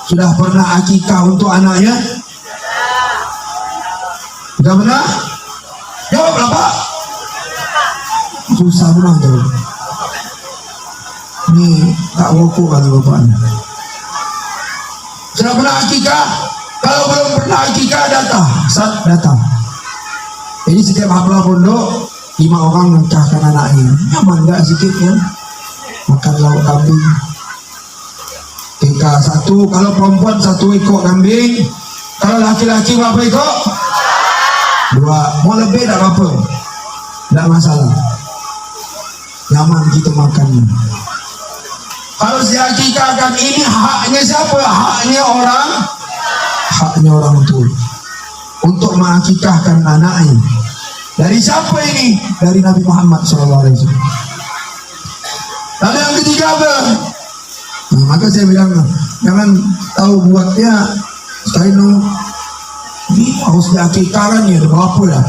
sudah pernah akikah untuk anaknya? Sudah pernah? Jawab bapak. Susah pernah jawab. Ini tak woko kali bapaknya. Sudah pernah akikah? Kalau belum pernah akikah, datang. Jadi setiap haflah pondok 5 orang mencahkan anaknya. Nyaman gak sedikit ya? Makan lauk kambing. Tingkah 1, kalau perempuan 1 ekor kambing, kalau laki-laki berapa ekor? 2. Mau lebih tak apa, tidak masalah. Nyaman kita makannya. Kalau diakikahkan, ini haknya siapa? Haknya orang tua untuk mengakikahkan anaknya. Dari siapa ini? Dari Nabi Muhammad SAW. Lalu yang ketiga apa? Nah, maka saya bilang, jangan tahu buatnya sekali ini harus diakikahkan ya, berapa dah?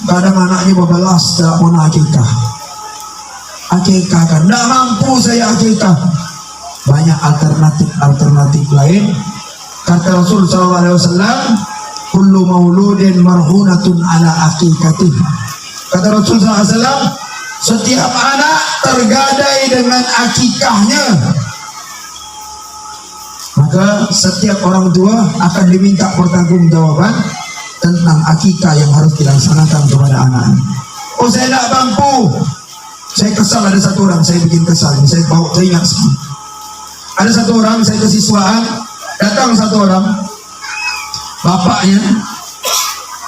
Kadang anaknya berbelas tak mau akikah. Akikahkan, tidak mampu saya akikah. Banyak alternatif lain. Kata Rasul SAW, kullu mauludin marhunatun ala akikatih. Kata Rasul SAW, setiap anak tergadai dengan akikahnya. Maka setiap orang tua akan diminta pertanggungjawaban tentang akikah yang harus dilaksanakan kepada anaknya. Oh, saya tidak mampu. Saya kesal, ada satu orang saya bikin kesal. Saya ingat sekali. Ada satu orang saya kesiswaan, datang satu orang, bapaknya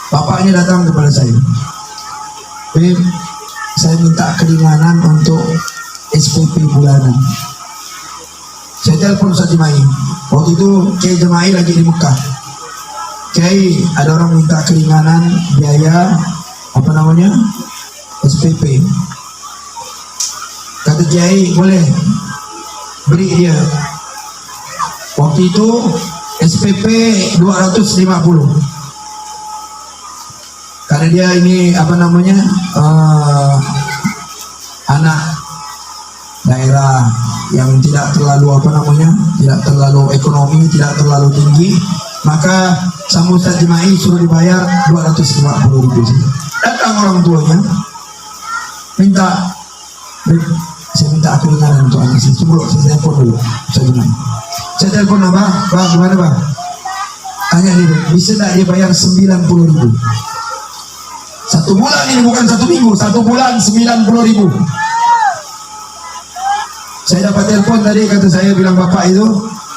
Bapaknya datang kepada saya, saya minta keringanan untuk SPP bulanan. Saya telepon Ustaz Jemai. Waktu itu Kiai Jemai lagi di Mekah. Kiai, ada orang minta keringanan biaya SPP. Kata Kiai, boleh beri dia. Waktu itu SPP 250. Karena dia ini anak daerah yang tidak terlalu tidak terlalu ekonomi, tidak terlalu tinggi, maka sama Ustaz Jemai suruh dibayar 250.000. Datang orang tuanya saya minta keringanan untuk anak saya. Coba saya telepon dulu Ustaz Jemai. Saya telepon Abah, gimana Bang? Tanya dia, bisa tak dia bayar 90.000? Satu bulan ini, bukan 1 minggu, 1 bulan 90.000. Saya dapat telepon tadi, kata saya bilang bapak itu,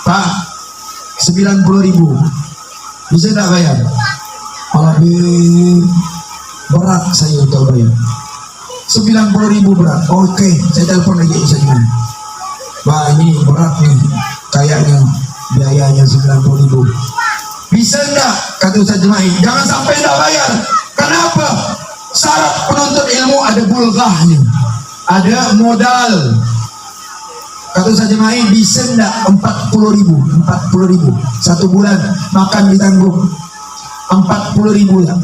Pak, 90.000 bisa tak bayar? Lebih berat saya untuk bayar. 90.000 berat. Oke, saya telepon lagi saya. Pak, ini berat nih, kayaknya biayanya 90.000. Bisa enggak? Kata Ustaz Jemai, jangan sampai enggak bayar. Kenapa? Syarat penuntut ilmu ada bulghahnya, ada modal. Kata Ustaz Jemai, bisa enggak 40.000 1 bulan makan ditanggung 40.000 ya.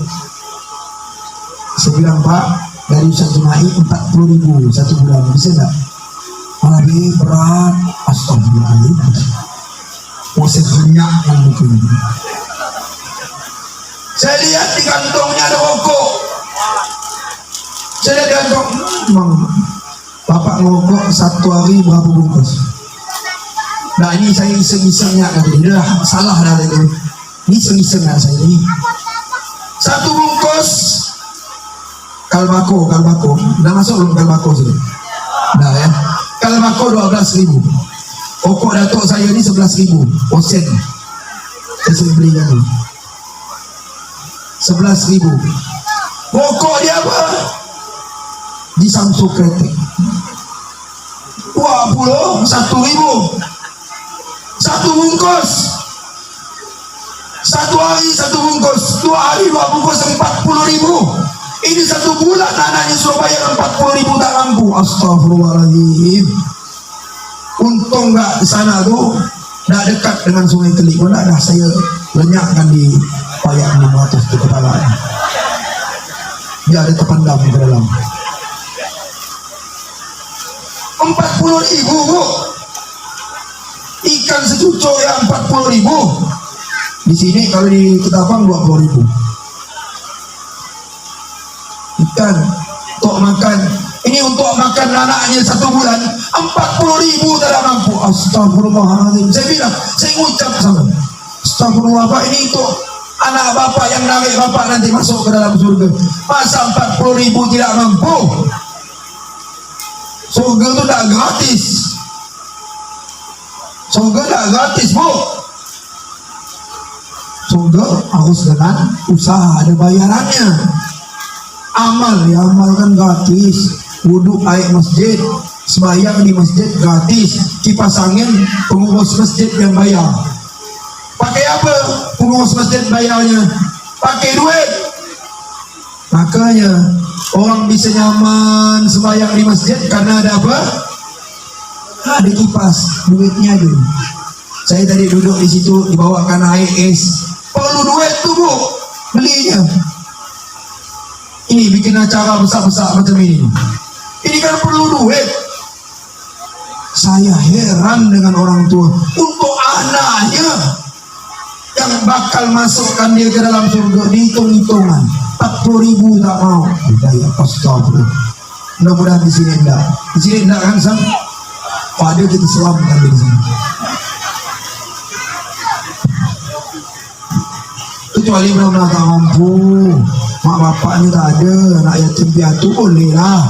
Saya bilang, Pak, dari Ustaz Jemai 40.000 1 bulan, bisa enggak? Lebih berat. Astagfirullahaladzim, mau sebanyak yang mungkin. Saya lihat di kantongnya ada rokok. Saya lihat di kantong, Bapak ngerokok 1 hari berapa bungkus? Nah ini saya iseng-isengnya kan, ini dah salah dah itu. Ini iseng-isengnya saya ini. 1 bungkus kalbako, udah masuk belum kalbako sini? Nah ya, kalbako 12.000. Rokok datuk saya ini 11.000. Osen. Saya belikan dulu. 11.000. Rokok dia apa? Di Samsung Kretek 21.000. 1 bungkus. 1 hari 1 bungkus, 2 hari 2 bungkus, 40.000. Ini 1 bulan anaknya suruh bayar 40.000 tak mampu. Astagfirullahaladzim. Untung nggak di sana tuh, nggak dekat dengan Sungai Keli. Kalau nggak dah saya lenyakkan di payak 600 di kepala. Dia ada terpendam ke dalam. 40.000 bu. Ikan secucuk yang 40.000. Di sini kalau di Ketapang 20.000. Ikan untuk makan. Ini untuk makan anaknya 1 bulan 40.000 tidak mampu. Astagfirullahaladzim. Saya bilang, saya ngucap sama, astagfirullah Pak, ini untuk anak bapak yang narik bapak nanti masuk ke dalam surga. Masa 40.000 tidak mampu? Surga itu tidak gratis. Surga tidak gratis bu. Surga harus dengan usaha, ada bayarannya. Amal ya, amal kan gratis. Wudhu air masjid, sembahyang di masjid gratis. Kipas angin pengurus masjid yang bayar. Pakai apa pengurus masjid bayarnya? Pakai duit. Makanya orang bisa nyaman sembahyang di masjid karena ada apa? Ada kipas, duitnya ada. Saya tadi duduk di situ, dibawakan air es. Perlu duit tuh bu, belinya. Ini bikin acara besar-besar macam ini. Ini kan perlu duit. Saya heran dengan orang tua. Untuk anaknya yang bakal masukkan dia ke dalam surga, dihitung-hitungan 40.000 tak mau. Ya astagfirullah. Mudah-mudahan di sini enggak. Di sini enggak kan sang? Pada kita selamatkan di sini. Kecuali benar-benar tak mampu, mak bapaknya tak ada, anak yatim piatu boleh lah.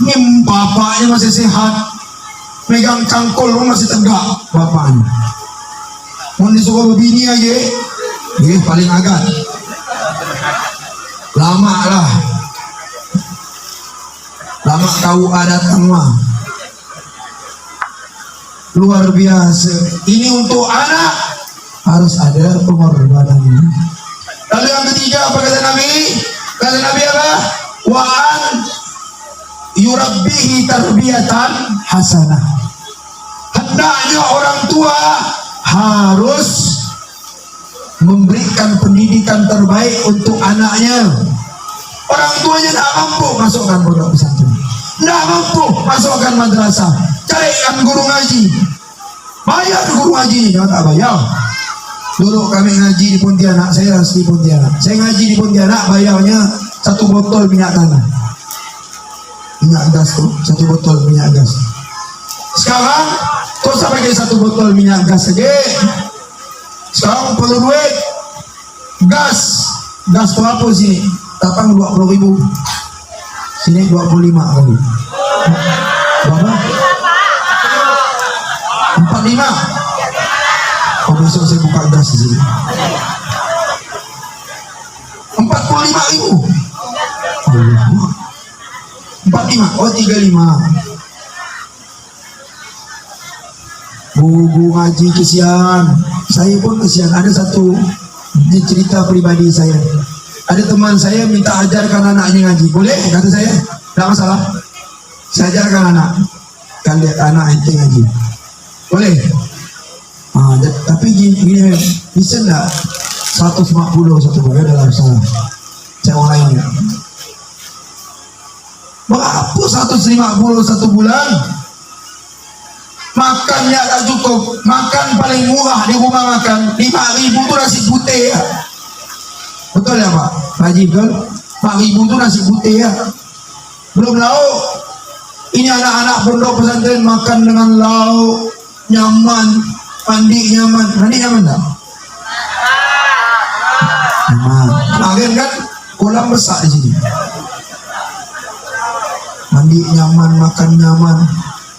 Ini bapaknya masih sehat, megang cangkul pun masih tegak bapaknya. Mau disuruh berbini aja, paling agak. Lama lah. Lama KUA datang mah. Luar biasa. Ini untuk anak harus ada pengorbanannya. Lalu yang ketiga apa kata Nabi? Kata Nabi apa? Wa an yurabbihi tarbiyatan hasanah. Hendaknya orang tua harus memberikan pendidikan terbaik untuk anaknya. Orang tuanya tidak mampu masukkan pondok pesantren, tidak mampu masukkan madrasah, carikan guru ngaji, bayar guru ngaji, jangan tak bayar. Dulu kami ngaji di Pontianak, saya asli Pontianak, saya ngaji di Pontianak bayarnya 1 botol minyak tanah, minyak gas tuh, 1 botol minyak gas. Sekarang kau sampai pakai 1 botol minyak gas saja. Sekarang perlu duit gas tuh apa sih? Tapang 20.000, sini 25 kali. Berapa? 45. Oh, besok saya buka gas di sini. 45.000. Allah. 45. Oh, 35. Bu ngaji kesian. Saya pun kesian. Ada satu cerita pribadi saya. Ada teman saya minta ajarkan anaknya ngaji. Boleh? Kata saya. Tidak masalah. Saya ajarkan anak. Kan lihat anak ente ngaji. Boleh? Tapi gini, bisa enggak 150 satu bulan dalam salah? Saya lain ya. Berapa 150 satu bulan? Makannya tak cukup. Makan paling murah di rumah makan 5.000 itu nasi putih ya. Betul ya Pak? Haji betul? 4.000 itu nasi putih ya. Belum lauk. Ini anak-anak pondok pesantren makan dengan lauk nyaman, mandi nyaman. Mandi nyaman tak? Nyaman. Kemarin kan kolam besar di sini. Mandi nyaman, makan nyaman.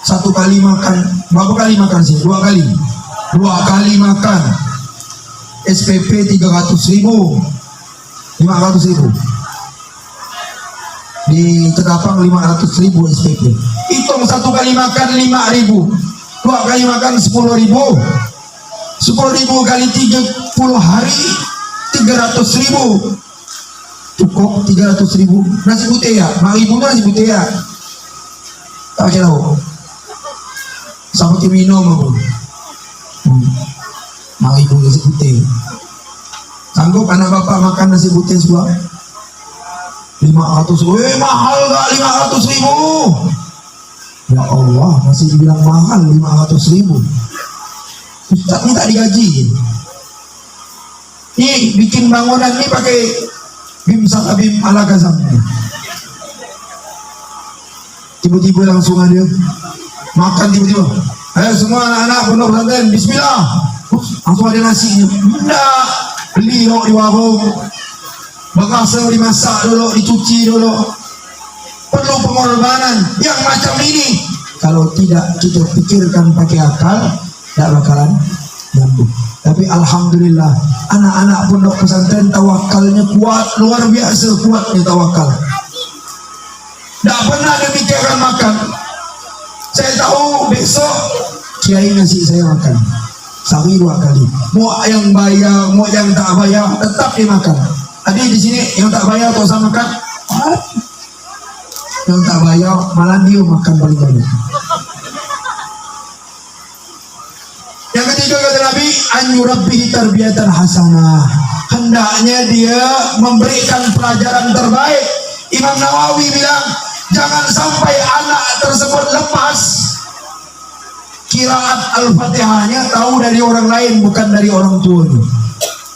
1 kali makan, berapa kali makan sih? 2 kali. 2 kali makan. SPP 300.000, 500.000. Di Cekapang 500.000 SPP. Hitung 1 kali makan 5.000, 2 kali makan 10.000. 10.000 kali 30 hari 300.000. Cukup 300.000. Nasi putih ya? 4.000 itu nasi putih ya? Tak pakai tahu. Sama ke minum aku. 4.000 nasi putih. Sanggup anak bapak makan nasi putih sebuah 500. Mahal gak 500.000? Ya Allah, masih dibilang mahal 500.000. Ustaz ini tak digaji. Ini bikin bangunan ini pakai bim ala gazam. Tiba-tiba langsung ada makan tiba-tiba. Ayo semua anak-anak pondok pesantren, bismillah. Langsung ada nasinya. Enggak, beli di warung. Bekas dimasak dulu, dicuci dulu. Perlu pengorbanan yang macam ini. Kalau tidak kita pikirkan pakai akal, tidak bakalan nyambung. Tapi alhamdulillah, anak-anak pondok pesantren tawakalnya kuat, luar biasa kuatnya tawakal. Tidak pernah dipikirkan makan. Saya tahu besok kiai ngasih saya makan sehari 2 kali. Mau yang bayar, mau yang tak bayar, tetap dimakan. Tadi di sini yang tak bayar tak usah makan. Yang tak bayar malah dia makan paling banyak. Yang ketiga kata Nabi, an yurabbihi tarbiyatan hasanah. Hendaknya dia memberikan pelajaran terbaik. Imam Nawawi bilang, jangan sampai anak tersebut lepas qiraat Al-Fatihahnya tahu dari orang lain, bukan dari orang tuanya.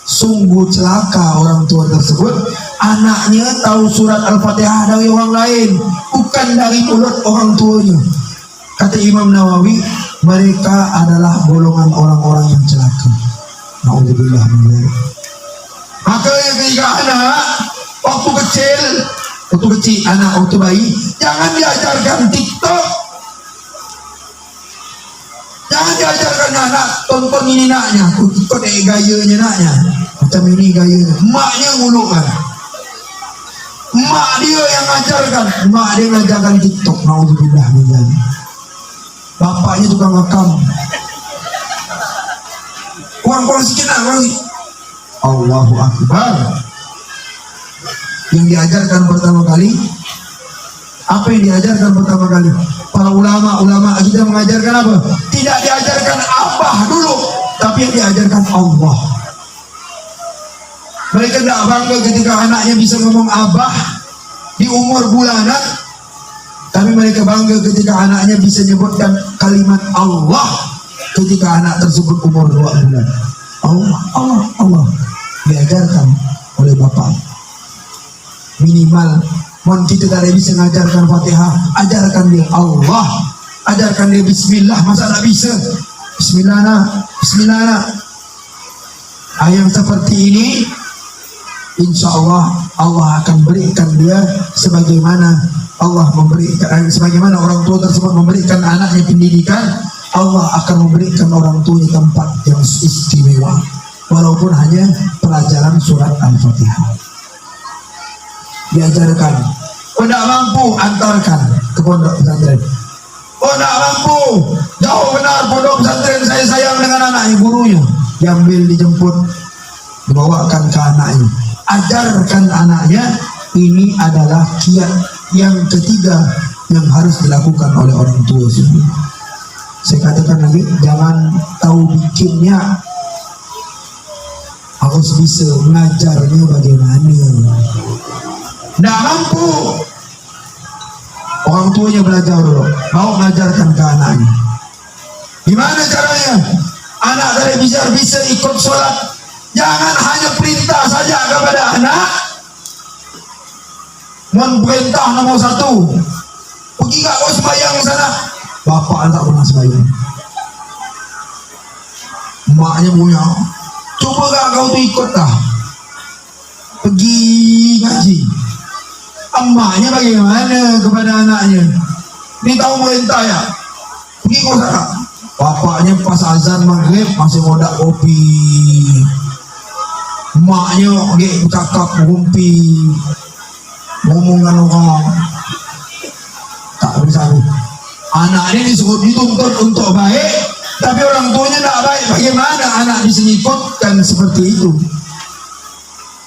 Sungguh celaka orang tua tersebut, anaknya tahu surat Al-Fatihah dari orang lain, bukan dari mulut orang tuanya. Kata Imam Nawawi, mereka adalah golongan orang-orang yang celaka. Na'udzubillah min dzalik. Maka yang ketiga anak waktu kecil anak waktu bayi, jangan diajarkan TikTok. Jangan diajarkan anak tonton ini naknya, ikut gayanya naknya. Macam ini gayanya, maknya nguluk kan. Mak dia yang ngajarkan. Mak dia ngajarkan TikTok. Naudzubillah min dzalik. Bapaknya tukang rekam. Kurang sikit lah, kurang sikit. Allahu Akbar. Yang diajarkan pertama kali, apa yang diajarkan pertama kali? Para ulama kita mengajarkan apa? Tidak diajarkan abah dulu, tapi yang diajarkan Allah. Mereka tidak bangga ketika anaknya bisa ngomong abah di umur bulanan, tapi mereka bangga ketika anaknya bisa menyebutkan kalimat Allah ketika anak tersebut umur 2 bulan. Allah diajarkan oleh bapak. Minimal mohon kita tidak bisa mengajarkan Fatihah, ajarkan dia Allah, ajarkan dia Bismillah. Masa tak bisa? Bismillah nak. Yang seperti ini insya Allah akan berikan dia sebagaimana Allah memberikan, sebagaimana orang tua tersebut memberikan anaknya pendidikan. Allah akan memberikan orang tuanya tempat yang istimewa, walaupun hanya pelajaran surat Al-Fatihah. Diajarkan. Tidak mampu, antarkan ke pondok pesantren. Tidak mampu, jauh benar pondok pesantren, saya sayang dengan anaknya, gurunya diambil, dijemput, dibawakan ke anaknya. Ajarkan anaknya. Ini adalah kiat yang ketiga yang harus dilakukan oleh orang tua sendiri. Saya katakan lagi, jangan tahu bikinnya, harus bisa mengajarnya bagaimana. Tidak mampu, orang tuanya belajar dulu, mau mengajarkan ke anaknya. Gimana caranya? Anak dari bisa ikut sholat. Jangan hanya perintah saja kepada anak. Perintah nomor 1, pergi kak kau sembahyang sana. Bapak tak pernah sembahyang. Maknya punya, coba kak kau tu ikut kah, pergi ngaji. Emaknya bagaimana kepada anaknya? Ini tahu perintah ya, pergi kau sana. Bapaknya pas azan maghrib masih modak kopi. Emaknya lagi cakap ngumpi, ngomongan orang. Tak bisa. Anak ini dituntut untuk baik, tapi orang tuanya tidak baik. Bagaimana anak bisa ikutkan seperti itu?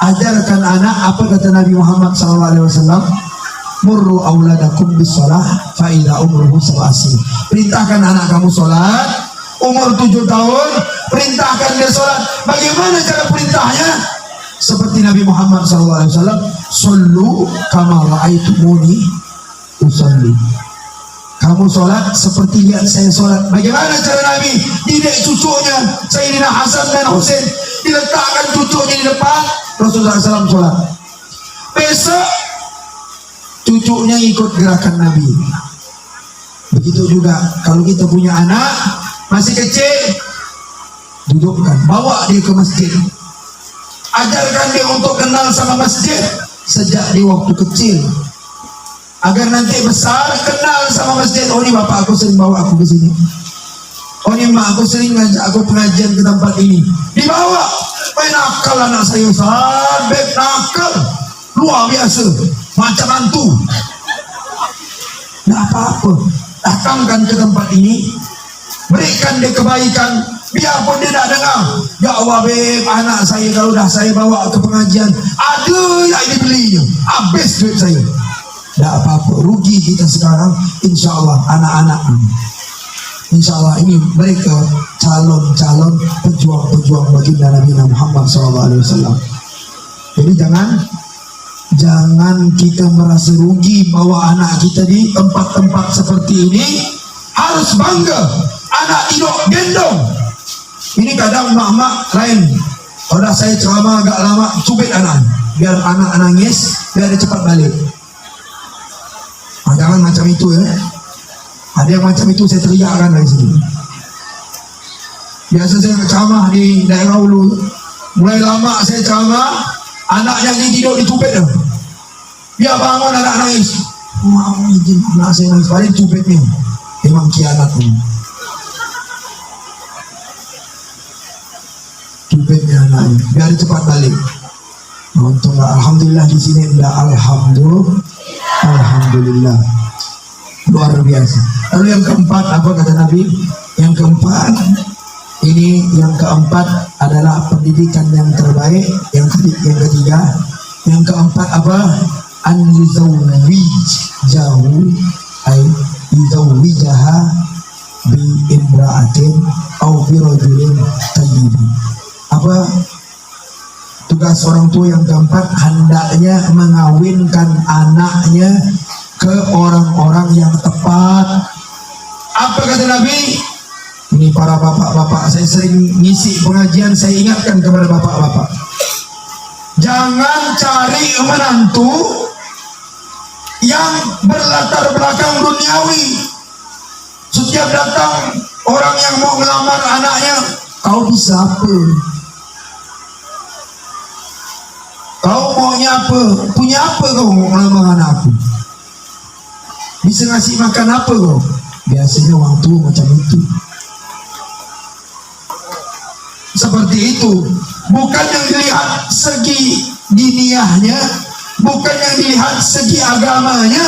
Ajarkan anak, apa kata Nabi Muhammad SAW? Murru auladakum bis-shalah fa idza umruhu sab'asi. Perintahkan anak kamu sholat, umur 7 tahun, perintahkan dia sholat. Bagaimana cara perintahnya? Seperti Nabi Muhammad SAW, sallu kama ra'aitumuni usalli. Kamu sholat seperti lihat saya sholat. Bagaimana cara Nabi? Didik cucunya Sayyidina Hasan dan Husain, diletakkan cucunya di depan, Rasulullah SAW sholat. Besok cucunya ikut gerakan Nabi. Begitu juga kalau kita punya anak masih kecil, dudukkan, bawa dia ke masjid. Ajarkan dia untuk kenal sama masjid sejak di waktu kecil, agar nanti besar kenal sama masjid. Oh, ini bapak aku sering bawa aku ke sini. Oh, ini mak aku sering ngajak aku pengajian ke tempat ini. Dibawa. Main nakal anak saya, sabep nakal luar biasa, macam hantu. Tidak apa-apa, datangkan ke tempat ini, berikan dia kebaikan, biarpun dia tak dengar. Ya Allah beb, anak saya kalau dah saya bawa ke pengajian, ada yang dibelinya, habis duit saya. Tak apa-apa, rugi kita sekarang. Insya Allah anak-anak, insya Allah ini mereka calon-calon pejuang-pejuang baginda Nabi Muhammad SAW. Jadi jangan kita merasa rugi bawa anak kita di tempat-tempat seperti ini. Harus bangga, anak tidur gendong. Ini kadang mak-mak lain, kalau dah saya ceramah agak lama, cubit anak, biar anak nangis, biar dia cepat balik. Jangan macam itu ya. Ada yang macam itu saya teriakkan dari sini. Biasa saya ceramah di daerah Ulu, mulai lama saya ceramah, anak yang tidur dicubit dah. Biar bangun anak nangis, mau izin anak saya nangis, balik cubitnya. Memang kianat ini. Cubitnya anaknya, biar dia cepat balik. Untung alhamdulillah di sini enggak alhamdulillah. Luar biasa. Lalu yang keempat apa kata Nabi? Yang keempat yang keempat adalah pendidikan yang terbaik. Yang ketiga, yang keempat apa? An yuzawwijaha bi imra'atin aw bi rajulin tayyibin. Apa tugas orang tua yang keempat? Hendaknya mengawinkan anaknya ke orang-orang yang tepat. Apa kata Nabi? Ini para bapak-bapak, saya sering ngisi pengajian, saya ingatkan kepada bapak-bapak, jangan cari menantu yang berlatar belakang duniawi. Setiap datang orang yang mau melamar anaknya, kau bisa apa? Kau maunya apa? Punya apa kau mau melamar anakku? Bisa ngasih makan apa kau? Biasanya orang tua macam itu. Seperti itu. Bukan yang dilihat segi diniyahnya, bukan yang dilihat segi agamanya,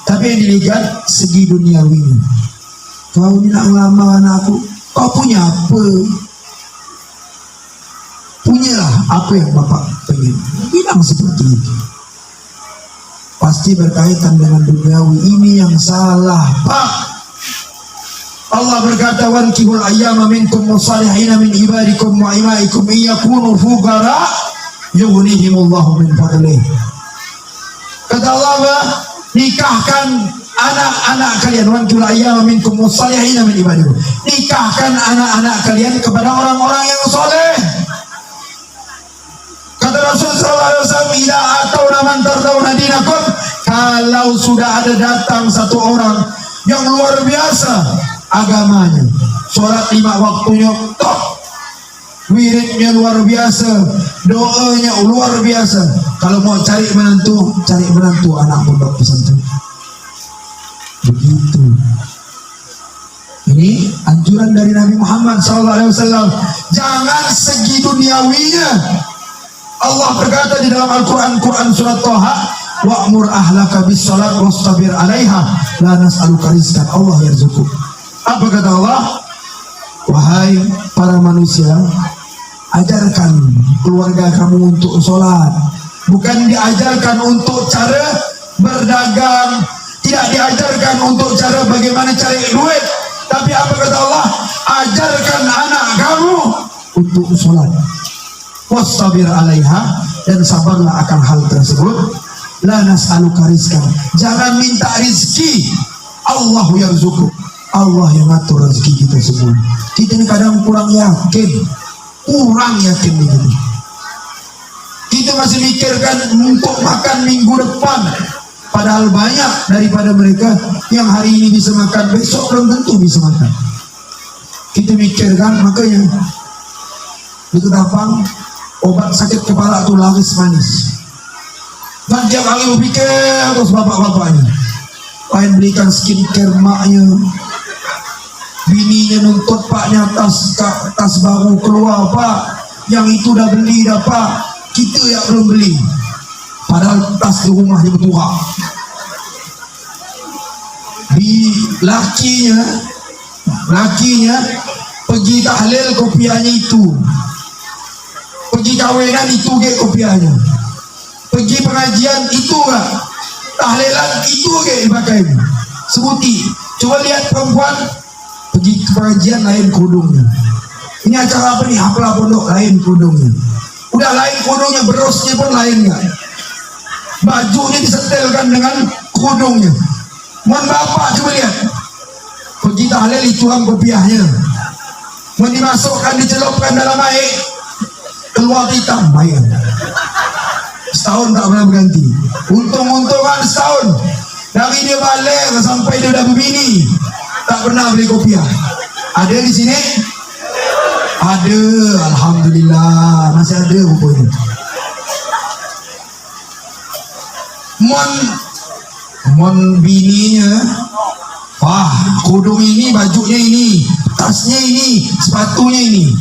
tapi yang dilihat segi duniawinya. Kau nak melamar anakku, kau punya apa? Punyalah apa yang bapak pengen. Bilang seperti itu. Pasti berkaitan dengan duniawi. Ini yang salah, Pak. Allah berkata, wankihul ayyama minkum wassalihina min ibadikum wa imaikum iyakunu fuqara yughnihimullahu min fadlih. Kata Allah, nikahkan anak-anak kalian, wankihul ayyama minkum wassalihina min ibadikum. Nikahkan anak-anak kalian kepada orang-orang yang soleh. Kata Rasul sallallahu alaihi wasallam, "Idza atawna man tardawna dinakum." Kalau sudah ada datang satu orang yang luar biasa agamanya, sholat 5 waktunya top, wiridnya luar biasa, doanya luar biasa. Kalau mau cari menantu anak pondok pesantren. Begitu. Ini anjuran dari Nabi Muhammad SAW. Jangan segi duniawinya. Allah berkata di dalam Al-Quran, surat Toha, wa'mur ahlaka bis salat wastabir alaiha la nas'aluka rizqan Allah yarzuquk. Apa kata Allah? Wahai para manusia, ajarkan keluarga kamu untuk sholat. Bukan diajarkan untuk cara berdagang, tidak diajarkan untuk cara bagaimana cari duit, tapi apa kata Allah? Ajarkan anak kamu untuk sholat. Wastabir alaiha, dan sabarlah akan hal tersebut. La nas'aluka rizqan, jangan minta rizki, Allah yarzuquk. Allah yang ngatur rezeki kita semua. Kita ini kadang kurang yakin begini. Kita masih mikirkan untuk makan minggu depan, padahal banyak daripada mereka yang hari ini bisa makan, besok belum tentu bisa makan. Kita mikirkan, makanya di Ketapang obat sakit kepala itu laris manis. Dan tiap kali berpikir terus bapak-bapaknya, pengen belikan skincare maknya, bininya nuntut paknya tas baru keluar, Pak, yang itu udah beli dah Pak, kita yang belum beli, padahal tas di rumah dia berturak. Di lakinya pergi tahlil kopiahnya itu, pergi kawinan itu ke kopiahnya, pergi pengajian itu lah, tahlilan itu ke dipakai. Sebuti, coba lihat perempuan pergi ke pengajian lain kerudungnya. Ini acara apa nih? Haflah pondok, lain kerudungnya. Udah lain kerudungnya, berosnya pun lain nggak. Bajunya disetelkan dengan kerudungnya. Mohon bapak coba lihat. Pergi tahlil dituang kopiahnya. Mau dimasukkan, dicelupkan dalam air, keluar hitam, bayar. Setahun tak pernah berganti. Untung-untungan setahun. Dari dia balik sampai dia udah berbini, tak pernah beli kopiah. Ada di sini? Ada, alhamdulillah masih ada pokoknya. Mon bininya, wah, kudung ini, bajunya ini, tasnya ini, sepatunya ini.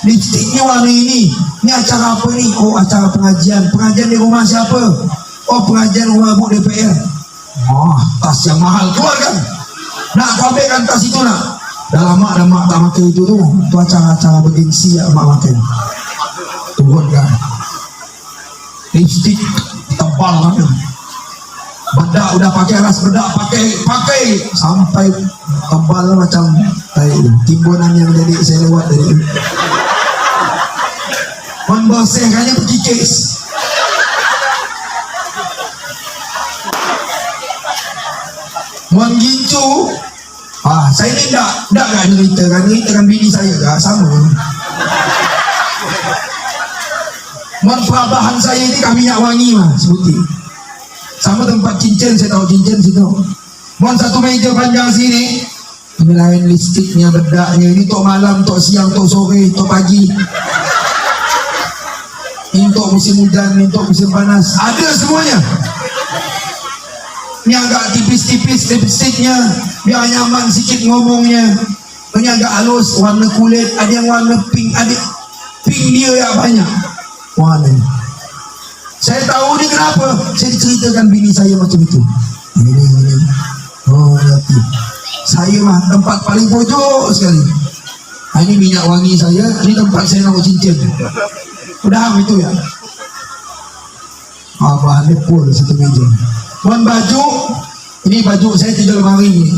lipstiknya warna ini acara apa ni? Oh, acara pengajian di rumah siapa? Oh, pengajian rumah Bu DPR. Oh, tas yang mahal keluarkan. Nak kau ambilkan tas itu nak. Dah lama dah mak tak makan itu tu acara-acara bergengsi ya mak makan. Turun kan lipstik tebal kan, bedak udah pakai ras bedak pakai sampai tebal macam timbunan yang jadi saya lewat dari membersihkannya berkikis. Menggincu. Saya ni tak cerita bini saya tak sama. Perabahan saya ni kan minyak wangi mah sebuti. Sama tempat cincin, saya tahu cincin situ. Satu meja panjang sini. Ini lain lipstiknya, bedaknya. Ini tok malam, tok siang, tok sore, tok pagi. Ini tok musim hujan, ini tok musim panas. Ada semuanya. Ini agak tipis-tipis lipstiknya, biar nyaman sikit ngomongnya. Ini agak halus, warna kulit, ada yang warna pink, ada pink dia yang banyak warna. Saya tahu ni kenapa. Saya ceritakan bini saya macam itu. Ini. Oh, hati. Saya mah tempat paling pojok sekali. Ini minyak wangi saya, ini tempat saya nak cincin. Udah itu ya. Bahannya full satu meja. Baju, ini baju saya 3 lemari ni.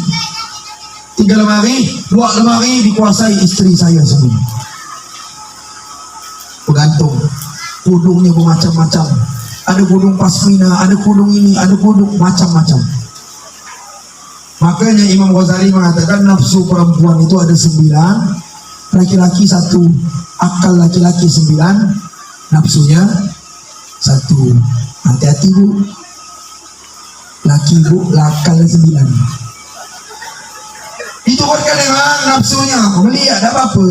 3 lemari, 2 lemari dikuasai isteri saya semua. Bergantung. Kudungnya bermacam-macam. Ada kudung pasmina, ada kudung ini, ada kudung macam-macam. Makanya Imam Ghazali mengatakan nafsu perempuan itu ada 9, laki-laki 1, akal laki-laki 9, nafsunya 1. Hati-hati bu. Laki bu, lakal 9. Itu bukan dengan nafsunya. Melihat tak apa-apa.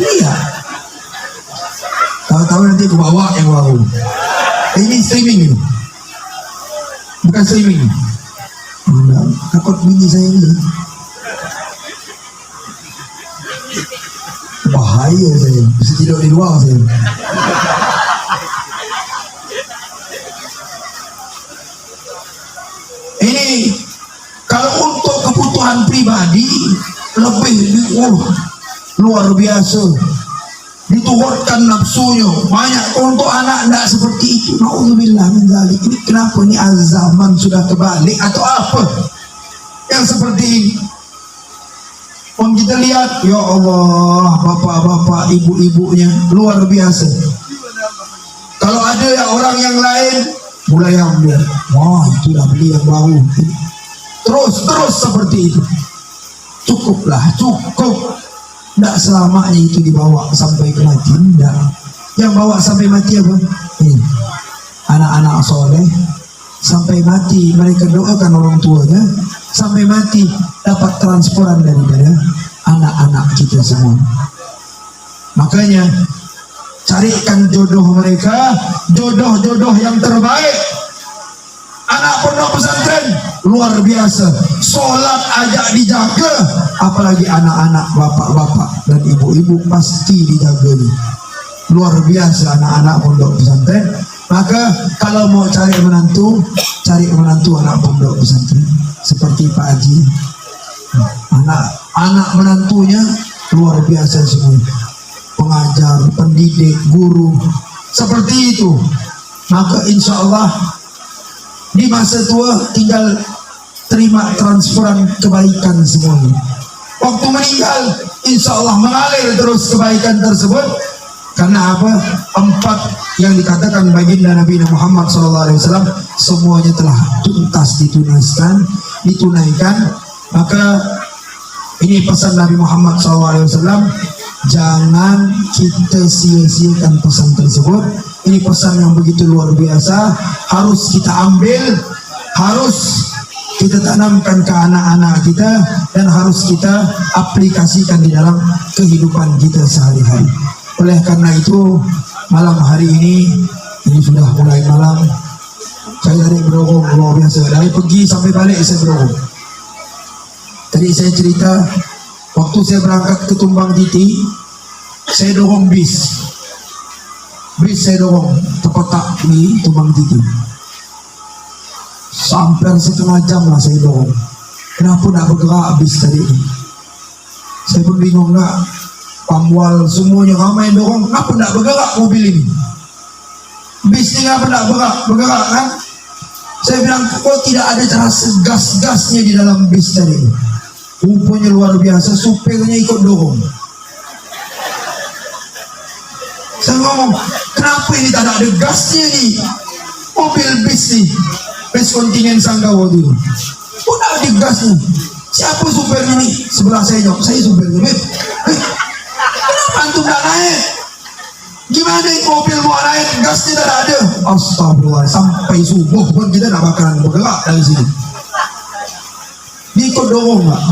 Lihat. Tahu-tahu nanti aku bawa yang baru. Ini streaming ni. Bukan streaming. Takut bini saya ni. Bahaya saya. Bisa tidur di luar saya. Ini kalau untuk kebutuhan pribadi lebih luar biasa diturunkan nafsunya banyak. Untuk anak tidak seperti itu. Nauzubillah min dzalik. Ini kenapa ni zaman sudah terbalik atau apa yang seperti ini? Kita lihat ya Allah, bapak-bapak, ibu-ibunya luar biasa. Kalau ada yang orang yang lain mulai ambil, wah itu dah beli yang baru, terus seperti itu. Cukuplah, cukup. Tidak selamanya itu dibawa sampai ke mati. Tidak. Yang bawa sampai mati apa? Ini anak-anak soleh sampai mati mereka doakan orang tuanya, sampai mati dapat transferan daripada anak-anak kita semua. Makanya carikan jodoh mereka, jodoh yang terbaik. Anak pondok pesantren luar biasa, sholat ajak dijaga, apalagi anak-anak, bapak-bapak dan ibu-ibu pasti dijaga nih. Luar biasa anak-anak pondok pesantren. Maka kalau mau cari menantu anak pondok pesantren seperti Pak Haji. Anak menantunya luar biasa semua, pengajar, pendidik, guru, seperti itu. Maka insya Allah di masa tua tinggal terima transferan kebaikan semuanya. Waktu meninggal insya Allah mengalir terus kebaikan tersebut. Karena apa? 4 yang dikatakan baginda Nabi Muhammad SAW semuanya telah tuntas ditunaikan. Maka ini pesan Nabi Muhammad SAW, jangan kita sia-siakan pesan tersebut. Ini pesan yang begitu luar biasa, harus kita ambil, harus kita tanamkan ke anak-anak kita, dan harus kita aplikasikan di dalam kehidupan kita sehari-hari. Oleh karena itu malam hari ini sudah mulai malam, saya dari berogong luar biasa, dari pergi sampai balik saya berogong. Tadi saya cerita waktu saya berangkat ke Tumbang Titi, saya dorong bis saya dorong tepetak di Tumbang Tinggi. Sampai setengah jam lah saya dorong. Kenapa nak bergerak bis tadi? Saya pun bingung, nak pamwal semuanya ramai dorong, kenapa nak bergerak mobil ini? Bis ni kenapa nak bergerak kan? Saya bilang, kok tidak ada cara segas-gasnya di dalam bis tadi? Rupanya luar biasa, supirnya ikut dorong. Saya ngomong, kenapa ini tak ada gasnya ni? Mobil bis ni, bis kontingen Sanggawa dulu. Kok tak ada gasnya? Siapa supirnya ni? Sebelah saya jawab, saya supirnya. Kenapa antum tak naik? Gimana mobil mau naik, gasnya tak ada? Astagfirullah, sampai subuh pun kita tak bakalan bergerak dari sini. Dia ikut dorong tak?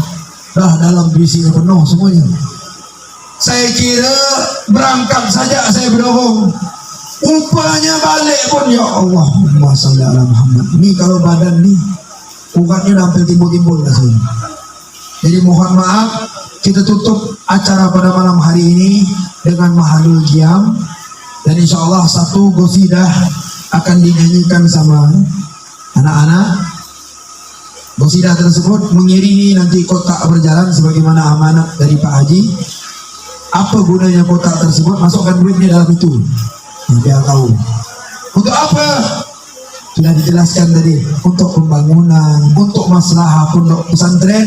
Dah dalam bis ini penuh semuanya. Saya kira berangkat saja saya berdorong. Rupanya balik pun, ya Allah, Allahumma shalli ala Muhammad. Ini kalau badan ni uratnya hampir timbul-timbul lah saya. Jadi mohon maaf, kita tutup acara pada malam hari ini dengan Mahalul Qiyam, dan insya Allah satu qasidah akan dinyanyikan sama anak-anak. Qasidah tersebut mengiringi nanti kotak berjalan sebagaimana amanat dari Pak Haji. Apa gunanya kotak tersebut? Masukkan duitnya dalam itu, biar tahu untuk apa. Sudah dijelaskan tadi, untuk pembangunan, untuk masalah pondok pesantren.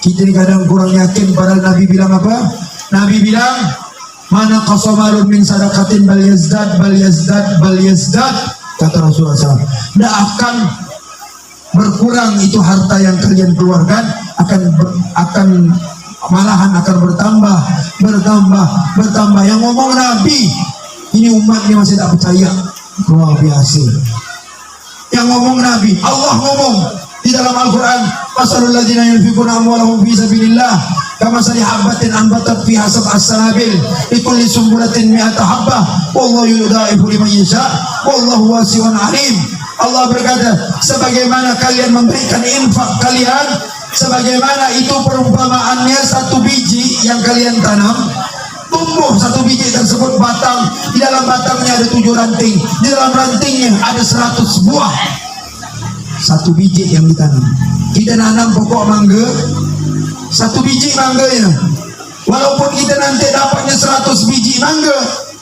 Kita ni kadang kurang yakin, padahal Nabi bilang apa? Nabi bilang, mana qasamarun min sadaqatin bal yazdad bal yazdad bal yazdad, kata Rasulullah SAW. Tidak akan berkurang itu harta yang kalian keluarkan, akan malahan akan bertambah. Yang ngomong Nabi, ini umat ini masih tak percaya. Luar biasa. Yang ngomong Nabi, Allah ngomong di dalam Al-Quran, masalul ladzina yunfiquna amwalahum fi sabilillah kamasali habbatin anbatat fiha sab'a sanabil likulli sumbulatin mi'ata habbah wallahu yudha'ifu liman yasha wallahu wasi'un alim. Allah berkata, sebagaimana kalian memberikan infak kalian, sebagaimana itu perumpamaannya satu biji yang kalian tanam, tumbuh satu biji tersebut batang, di dalam batangnya ada 7 ranting, di dalam rantingnya ada 100 buah. Satu biji yang ditanam. Kita nanam pokok mangga, satu biji mangganya, walaupun kita nanti dapatnya 100 biji mangga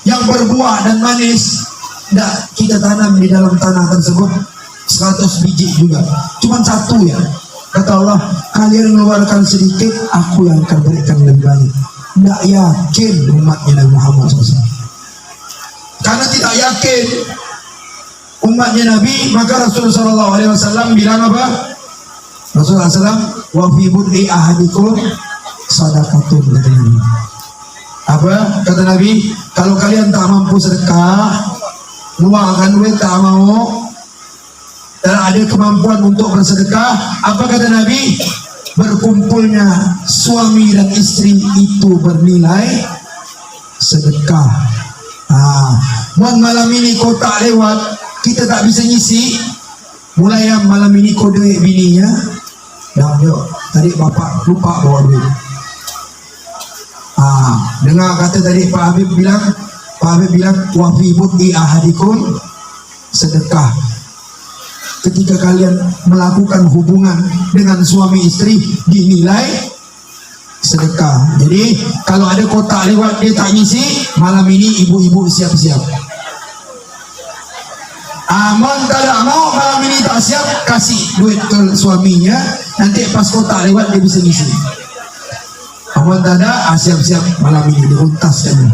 yang berbuah dan manis, tidak kita tanam di dalam tanah tersebut 100 biji juga, cuma satu ya. Kata Allah, kalian mengeluarkan sedikit, aku yang akan berikan lebih banyak. Tidak yakin umatnya Nabi Muhammad SAW. Karena tidak yakin umatnya Nabi, maka Rasulullah SAW bilang apa? Rasulullah SAW, wa fi bud'i ahadikum sadaqatun, kata Nabi. Apa? Kata Nabi, kalau kalian tak mampu sedekah, luangkan duit tak mau, dan ada kemampuan untuk bersedekah, apa kata Nabi? Berkumpulnya suami dan istri itu bernilai sedekah. Malam ini kau tak lewat, kita tak bisa ngisi, mulai malam ini kau duit bininya, dah yuk, tadi bapak lupa bawa duit. Dengar kata tadi Pak Habib bilang, wa fi bud'i ahadikum sedekah. Ketika kalian melakukan hubungan dengan suami istri dinilai sedekah. Jadi kalau ada kotak lewat dia tak ngisi, malam ini ibu-ibu siap-siap. Aman tak ada mau malam ini tak siap, kasih duit ke suaminya, nanti pas kotak lewat dia bisa ngisi. Aman tak ada, siap-siap malam ini diuntaskan.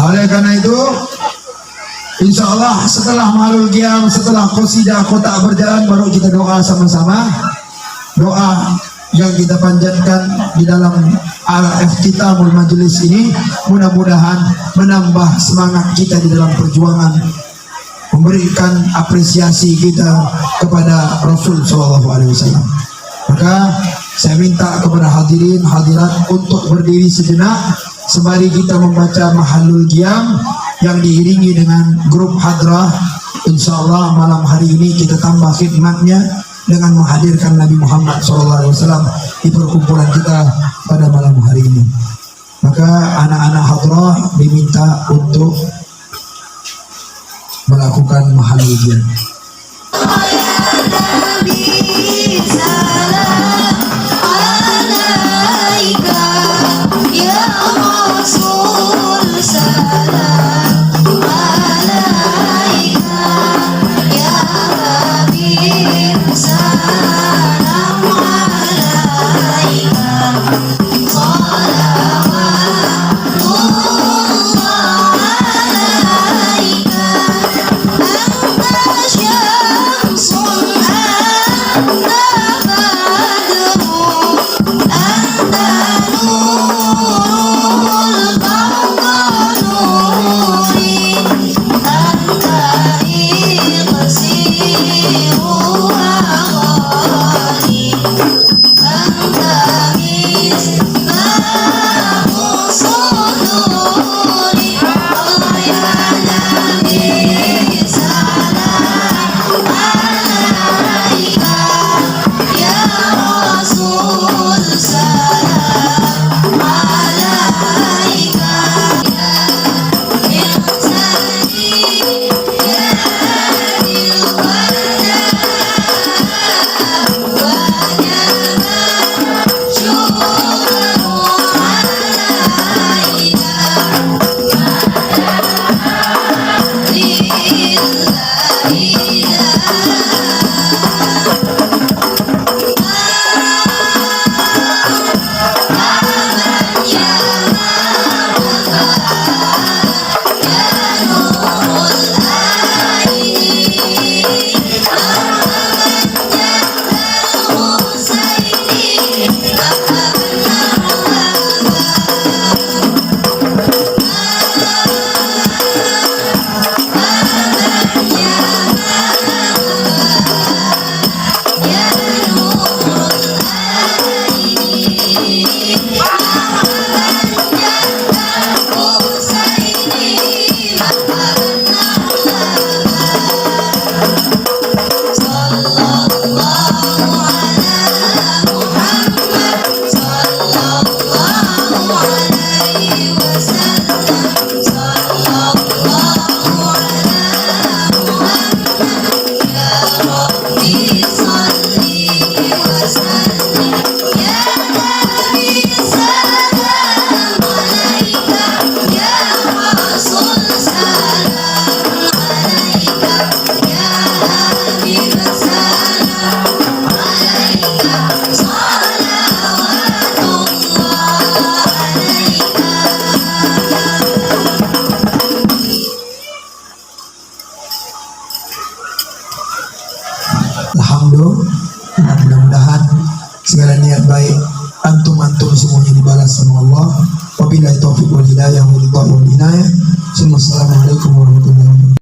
Oleh karena itu, insya Allah setelah Mahalul Qiyam, setelah qasidah kotak berjalan, baru kita doa sama-sama. Doa yang kita panjatkan di dalam al-iftitamul majlis ini, mudah-mudahan menambah semangat kita di dalam perjuangan, memberikan apresiasi kita kepada Rasul SAW. Maka saya minta kepada hadirin hadirat untuk berdiri sejenak sembari kita membaca Mahalul Qiyam yang diiringi dengan grup hadrah. InsyaAllah malam hari ini kita tambah khidmatnya dengan menghadirkan Nabi Muhammad SAW di perkumpulan kita pada malam hari ini. Maka anak-anak hadrah diminta untuk melakukan mahal ujian. Alhamdulillah, mudah-mudahan segala niat baik antum semuanya dibalas sama Allah. Wabillahi taufiq wal hidayah.